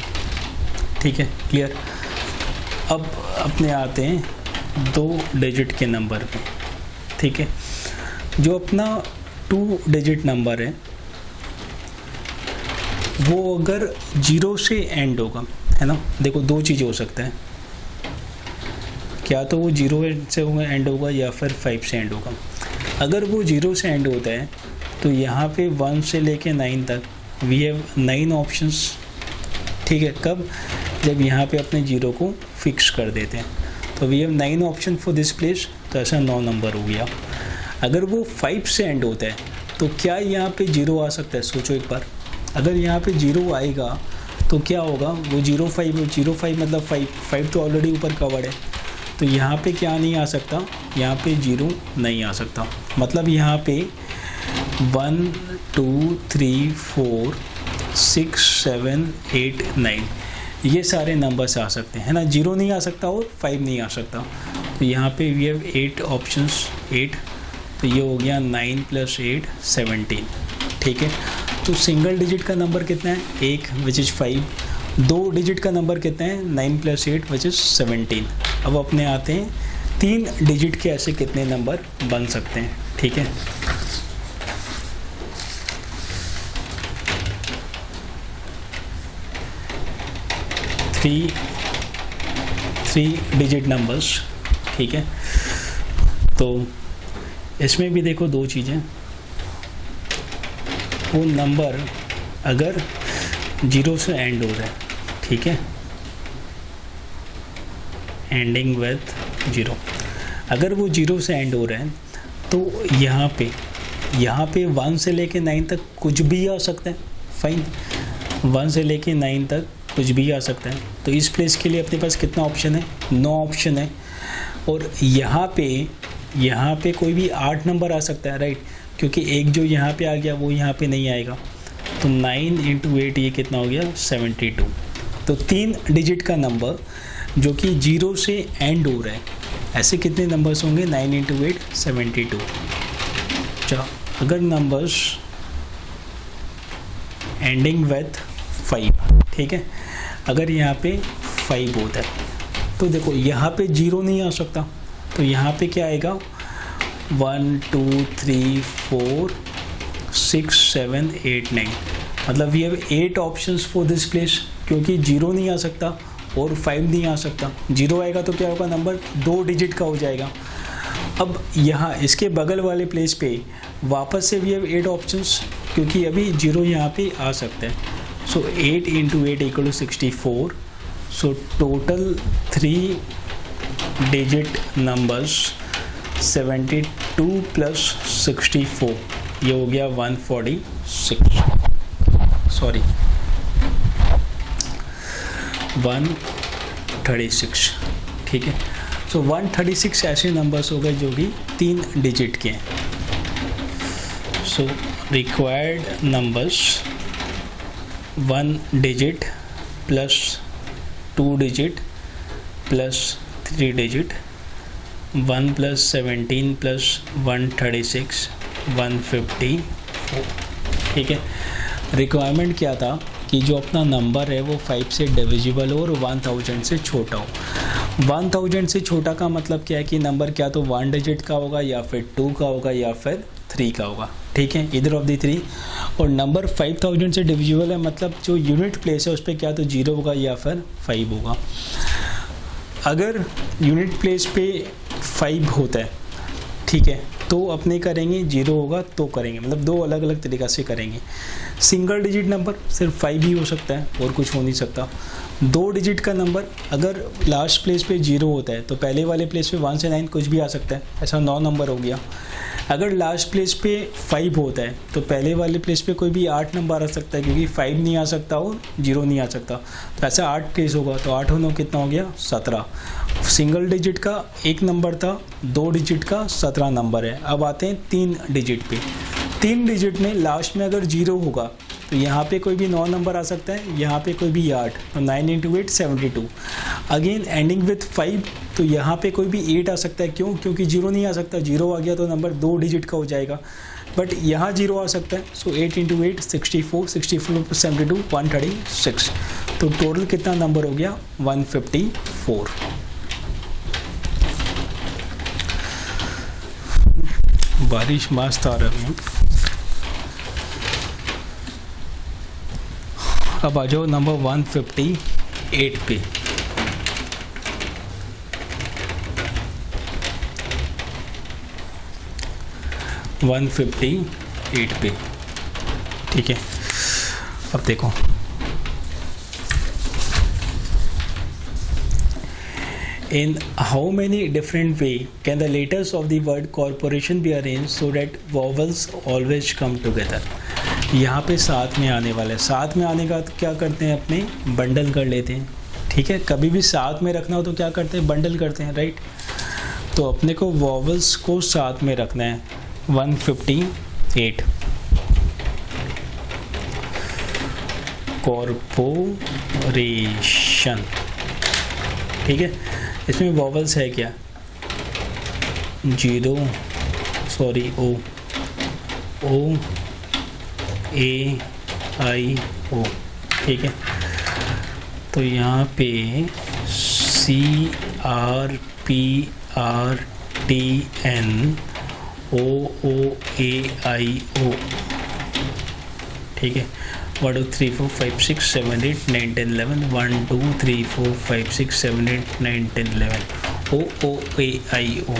ठीक है, क्लियर। अब अपने आते हैं 2 डिजिट के नंबर पे, ठीक है। जो अपना 2 डिजिट नंबर है वो अगर 0 से एंड होगा, है ना, देखो दो चीज़ें हो सकता है, क्या तो वो 0 से एंड होगा या फिर 5 से एंड होगा। अगर वो 0 से एंड होता है तो यहाँ पे 1 से लेके 9 तक वी हैव 9 ऑप्शंस, ठीक है। कब, जब यहाँ पे अपने 0 को फिक्स कर देते हैं, तो we have 9 option for this place, तो ऐसा 9 नंबर हो गया। अगर वो 5 से एंड होता है तो क्या यहाँ पे 0 आ सकता है, सोचो एक बार। अगर यहाँ पे 0 आएगा तो क्या होगा, वो 05 मतलब 5 तो ऑलरेडी ऊपर कवर्ड है, तो यहाँ पे क्या नहीं आ सकता, यहाँ पे 0 नहीं आ सकता। मतलब यहाँ पे 1, 2, 3, 4, 6, 7, 8, 9 ये सारे नंबर्स आ सकते हैं, है ना। 0 नहीं आ सकता और 5 नहीं आ सकता। तो यहाँ पे वी हैव 8 ऑप्शंस, 8, तो ये हो गया 9 + 8 17, ठीक है। तो सिंगल डिजिट का नंबर कितना है, 1 विच इज़ 5। 2 डिजिट का नंबर कितना है, 9 + 8 विच इज़ 17। अब अपने आते हैं 3 डिजिट के ऐसे कितने नंबर बन सकते हैं, ठीक है। थ्री डिजिट नंबर्स, ठीक है। तो इसमें भी देखो दो चीज़ें, वो नंबर अगर 0 से एंड हो रहा है, ठीक है, एंडिंग विथ 0, अगर वो 0 से एंड हो रहा है तो यहाँ पे 1 से लेके 9 तक कुछ भी आ सकता है, फाइन, 1 से लेके 9 तक कुछ भी आ सकता है। तो इस प्लेस के लिए अपने पास कितना ऑप्शन है, 9 ऑप्शन है। और यहाँ पे कोई भी 8 नंबर आ सकता है, राइट, क्योंकि एक जो यहाँ पे आ गया वो यहाँ पे नहीं आएगा। तो 9 इंटू 8 ये कितना हो गया 72। तो 3 डिजिट का नंबर जो कि 0 से एंड हो रहा है, ऐसे कितने नंबर्स होंगे 9 इंटू 8 72। अच्छा, अगर नंबर्स एंडिंग विथ 5, ठीक है, अगर यहाँ पे 5 होता है तो देखो यहाँ पे 0 नहीं आ सकता, तो यहाँ पे क्या आएगा 1 2 3 4 6 7 8 9, मतलब we have 8 options for this place, क्योंकि 0 नहीं आ सकता और 5 नहीं आ सकता। 0 आएगा तो क्या होगा, नंबर 2 डिजिट का हो जाएगा। अब यहाँ इसके बगल वाले प्लेस पे वापस से भी हैव 8 ऑप्शंस, क्योंकि अभी 0 यहाँ पे आ सकता है। So 8 into 8 equal to 64। So total 3 digit numbers 72 plus 64, ये हो गया 146, सॉरी 136, ठीक है। सो 136 ऐसे नंबर्स हो गए जो कि 3 डिजिट के हैं। सो required numbers 1 digit plus 2 digit plus 3 digit, 1 plus 17 plus 136 154, ठीक है। रिक्वायरमेंट क्या था कि जो अपना नंबर है वो 5 से डिविजिबल हो और 1000 से छोटा हो। 1000 से छोटा का मतलब क्या है कि नंबर क्या तो 1 डिजिट का होगा या फिर 2 का होगा या फिर 3 का होगा, ठीक है, इधर ऑफ दी 3। और नंबर 5000 से डिविजिबल है, मतलब जो यूनिट प्लेस है उस पर क्या तो 0 होगा या फिर 5 होगा। अगर यूनिट प्लेस पे 5 होता है, ठीक है, तो अपने करेंगे 0 होगा तो करेंगे, मतलब 2 अलग अलग तरीक़ा से करेंगे। सिंगल डिजिट नंबर सिर्फ 5 ही हो सकता है और कुछ हो नहीं सकता। 2 डिजिट का नंबर अगर लास्ट प्लेस पे 0 होता है तो पहले वाले प्लेस पे 1 से 9 कुछ भी आ सकता है, ऐसा 9 नंबर हो गया। अगर लास्ट प्लेस पे 5 होता है तो पहले वाले प्लेस पे कोई भी 8 नंबर आ सकता है, क्योंकि 5 नहीं आ सकता और 0 नहीं आ सकता, तो ऐसा 8 प्लेस होगा, तो 8 और 9 कितना हो गया 17। सिंगल डिजिट का 1 नंबर था, 2 डिजिट का 17 नंबर है। अब आते हैं 3 डिजिट पे। 3 डिजिट में लास्ट में अगर 0 होगा तो यहाँ पे कोई भी 9 नंबर आ सकता है, यहाँ पे कोई भी 8, तो 9 इंटू 8 72। अगेन एंडिंग विथ 5, तो यहाँ पे कोई भी 8 आ सकता है, क्यों, क्योंकि 0 नहीं आ सकता, 0 आ गया तो नंबर 2 डिजिट का हो जाएगा, बट यहाँ 0 आ सकता है। सो 8 इंटू 8 64, 64 प्लस 72 136, तो टोटल कितना नंबर हो गया 154। बारिश मस्त आ रही है। अब आ जाओ नंबर 158 पे। ठीक है, अब देखो in how many different way can the letters of the word corporation be arranged so that vowels always come together। यहाँ पे साथ में आने वाला है, साथ में आने का तो क्या करते हैं अपने बंडल कर लेते हैं, ठीक है। कभी भी साथ में रखना हो तो क्या करते हैं बंडल करते हैं, राइट। तो अपने को वॉवल्स को साथ में रखना है। 158 कॉर्पोरेशन, ठीक है। इसमें वॉवल्स है क्या 0 सॉरी ओ ए आई ओ, ठीक है। तो यहाँ पे CRPRTN OOAIO, ठीक है। 1 2 3 4 5 6 7 8 9 10 11 1 2 3 4 5 6 7 8 9 10 11 OOAIO।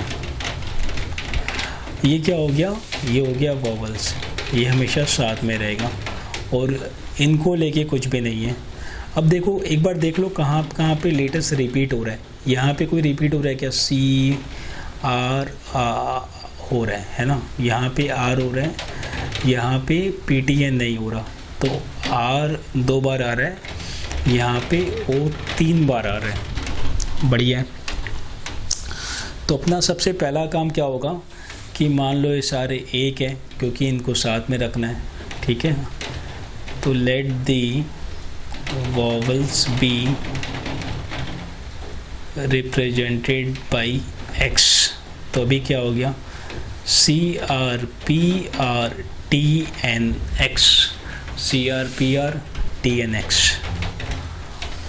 ये क्या हो गया, ये हो गया वॉवल्स, ये हमेशा साथ में रहेगा और इनको लेके कुछ भी नहीं है। अब देखो एक बार देख लो कहाँ कहाँ पे लेटर्स रिपीट हो रहा है। यहाँ पे कोई रिपीट हो रहा है क्या, CR हो रहा है ना, यहाँ पे R हो रहा है, यहाँ पे PTN नहीं हो रहा, तो R 2 बार आ रहा है, यहाँ पे O 3 बार आ रहा है, बढ़िया है। तो अपना सबसे पहला काम क्या होगा कि मान लो ये सारे एक है, क्योंकि इनको साथ में रखना है, ठीक है। तो let the vowels be represented by x. तो अभी क्या हो गया, CRPRTNX, CRPRTNX.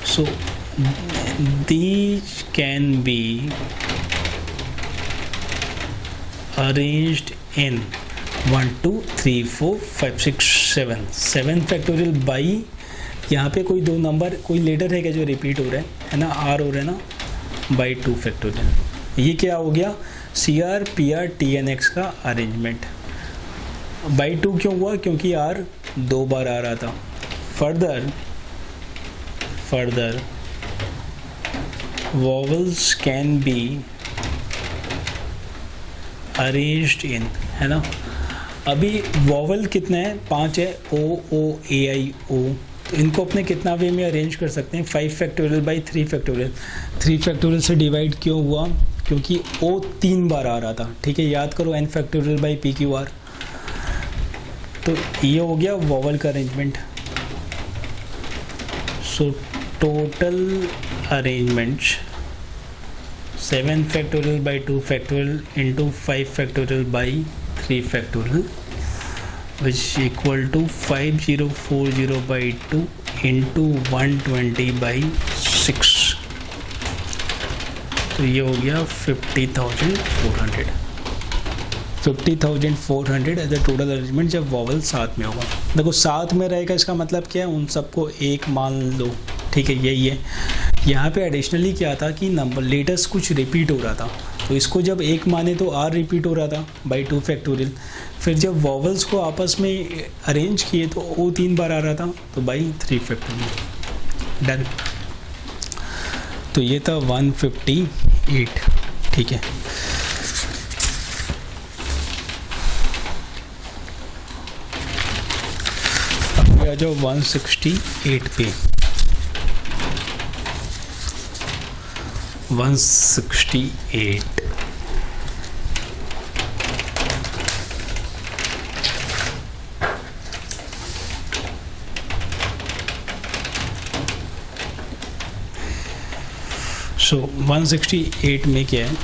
So these can be arranged in 1 2 3 4 5 6 7 7 factorial by, यहाँ पे कोई दो नंबर कोई लेटर है क्या जो रिपीट हो रहा है ना, आर हो रहा है ना, बाई 2 फैक्टोरियल। ये क्या हो गया, CRPRTNX का अरेंजमेंट। बाई 2 क्यों हुआ, क्योंकि आर 2 बार आ रहा था। Further vowels can be arranged इन, है ना। अभी वॉवल कितना है, 5 है, OOAIO। तो इनको अपने कितना वे में अरेंज कर सकते हैं, 5 फैक्टोरियल बाई 3 फैक्टोरियल। 3 फैक्टोरियल से डिवाइड क्यों हुआ, क्योंकि O 3 बार आ रहा था, ठीक है। याद करो n फैक्टोरियल बाई PQR। तो ये हो गया वॉवल का arrangement. So total arrangements 7 factorial by 2 factorial into 5 factorial by 3 factorial which is equal to 5040 by 2 into 120 by 6। तो ये हो गया 50,400 एज अ टोटल अरेंजमेंट जब वॉवल साथ में होगा। देखो साथ में रहेगा इसका मतलब क्या है, उन सबको एक मान लो, ठीक है, यही है। यहाँ पे एडिशनली क्या था कि नंबर लेटर्स कुछ रिपीट हो रहा था, तो इसको जब एक माने तो आर रिपीट हो रहा था बाई 2 फैक्टोरियल। फिर जब वॉवल्स को आपस में अरेंज किए तो O 3 बार आ रहा था, तो बाई 3 फैक्टोरियल। डन। तो ये था 158, ठीक है। अब आ जाओ 168 पे। 168 सो 168 में क्या है,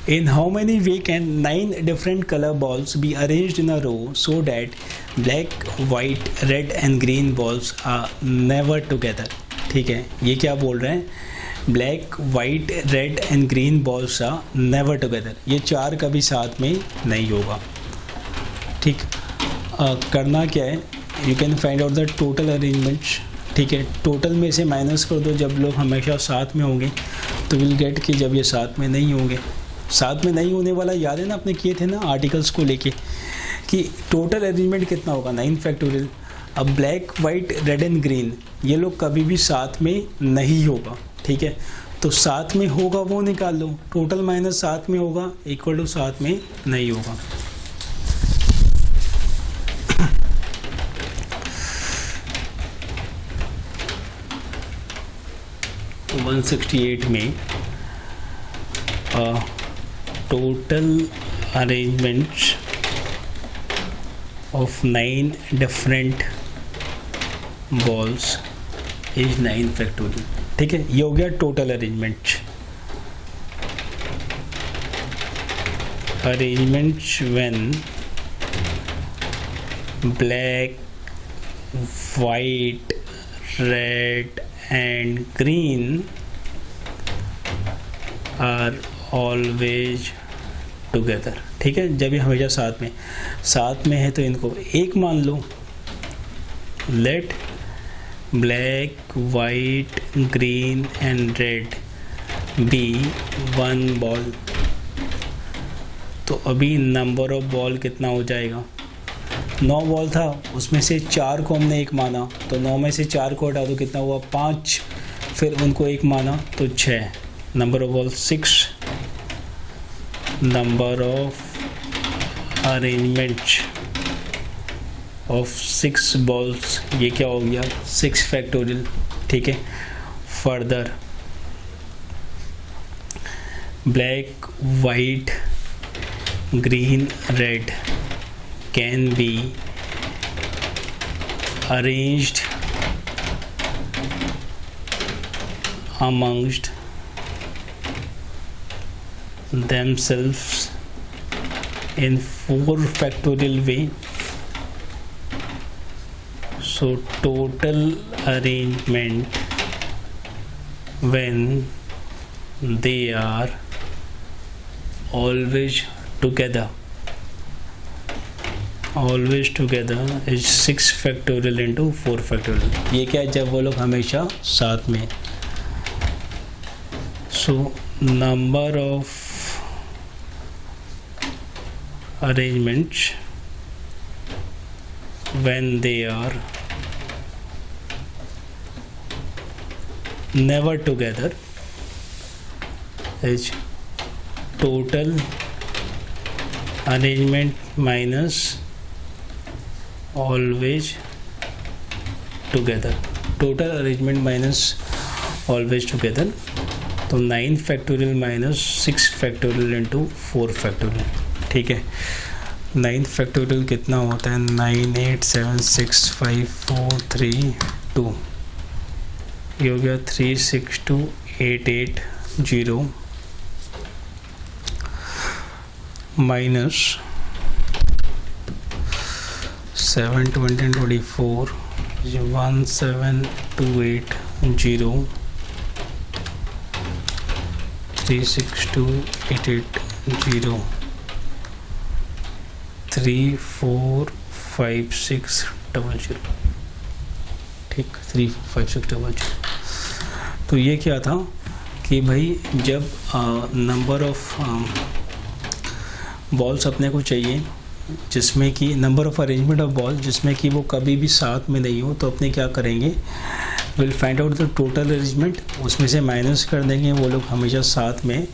in how many way can 9 different color balls be arranged in a row so that black, white, red and green balls are never together। ठीक है, ये क्या बोल रहे हैं, black, white, red and green balls are never together, ये 4 कभी साथ में नहीं होगा। ठीक, करना क्या है, you can find out the total arrangements. ठीक है, टोटल में से माइनस कर दो, जब लोग हमेशा साथ में होंगे तो विल गेट कि जब ये साथ में नहीं होंगे, साथ में नहीं होने वाला याद है ना, अपने किए थे ना आर्टिकल्स को लेके कि टोटल अरेंजमेंट कितना होगा, 9 फैक्टोरियल। अब black, white, red and green ये लोग कभी भी साथ में नहीं होगा, ठीक है। तो साथ में होगा वो निकाल लो, टोटल माइनस साथ में होगा इक्वल टू साथ में नहीं होगा। 168 में total arrangements of 9 different balls is 9 factorial। ठीक है, ये हो गया total arrangement. Arrangements when black, white, red and green are always together. ठीक है, जब ये हमेशा साथ में है तो इनको एक मान लो। Let black, white, green and red be 1 ball. तो अभी नंबर ऑफ बॉल कितना हो जाएगा, 9 बॉल था, उसमें से 4 को हमने एक माना, तो 9 में से 4 को हटा दो, कितना हुआ 5, फिर उनको एक माना तो 6। Number of ball 6, number of arrangement of 6 balls, ये क्या हो गया 6 फैक्टोरियल। ठीक है, further black, white, green, red can be arranged amongst themselves in 4 factorial way. So total arrangement when they are always together is 6 factorial into 4 factorial. ये क्या है? जब वो लोग हमेशा साथ में. So number of arrangements when they are never together is total arrangement minus always together. Total arrangement minus always together. तो 9 factorial minus 6 factorial into 4 factorial. ठीक है, 9 फैक्टोरियल कितना होता है? 98765432. ये हो गया 36288 माइनस 72024 17280 36288 345600. ठीक, 345600. तो ये क्या था कि भाई जब नंबर ऑफ बॉल्स अपने को चाहिए जिसमें कि number of arrangement of ball जिसमें कि वो कभी भी साथ में नहीं हो, तो अपने क्या करेंगे? Will find out the total arrangement, उसमें से माइनस कर देंगे वो लोग हमेशा साथ में,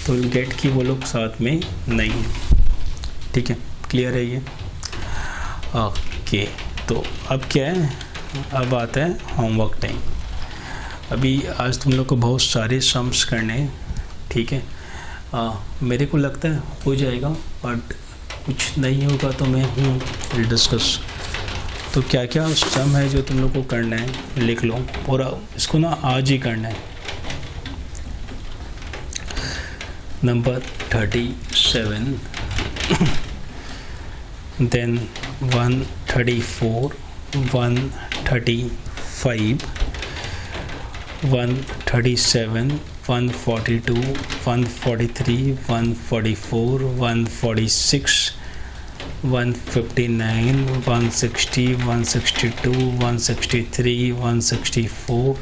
तो विल गेट कि वो लोग साथ में नहीं है. ठीक है, क्लियर है ये? ओके, तो अब क्या है? अब आता है होमवर्क टाइम. अभी आज तुम लोग को बहुत सारे सम्स करने हैं. ठीक है, मेरे को लगता है हो जाएगा, बट कुछ नहीं होगा तो मैं विल डिस्कस. तो क्या क्या सम है जो तुम लोग को करना है लिख लो, और इसको ना आज ही करना है. Number 37, then 134, 135, 137, 142, 143, 144, 146, 159, 160, 162, 163, 164,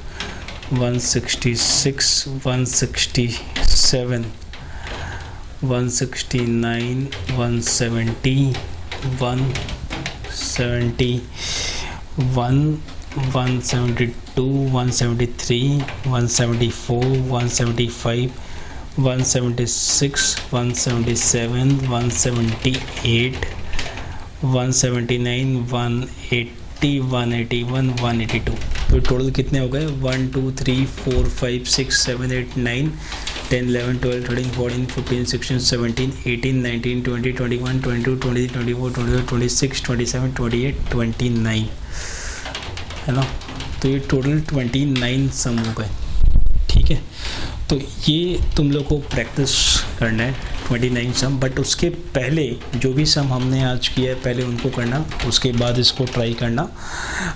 166, 167, 169, 170, 171, 172, 173, 174, 175, 176, 177, 178, 179, 180, 181, 182. तो टोटल कितने हो गए? 1 2 3 4 5 6 7 8 9 10 11 12 13 14 15 16 17 18 19 20 21 22 23 24 25 26 27 28 29 है ना. तो ये टोटल 29 सम हो गए. ठीक है, तो ये तुम लोग को प्रैक्टिस करना है 29 सम, बट उसके पहले जो भी सम हमने आज किया है पहले उनको करना, उसके बाद इसको ट्राई करना.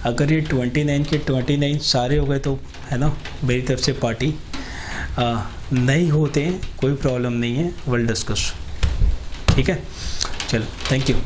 अगर ये 29 के 29 सारे हो गए तो है ना, मेरी तरफ से पार्टी. नहीं होते कोई प्रॉब्लम नहीं है, विल डिस्कस. ठीक है, चलो, थैंक यू.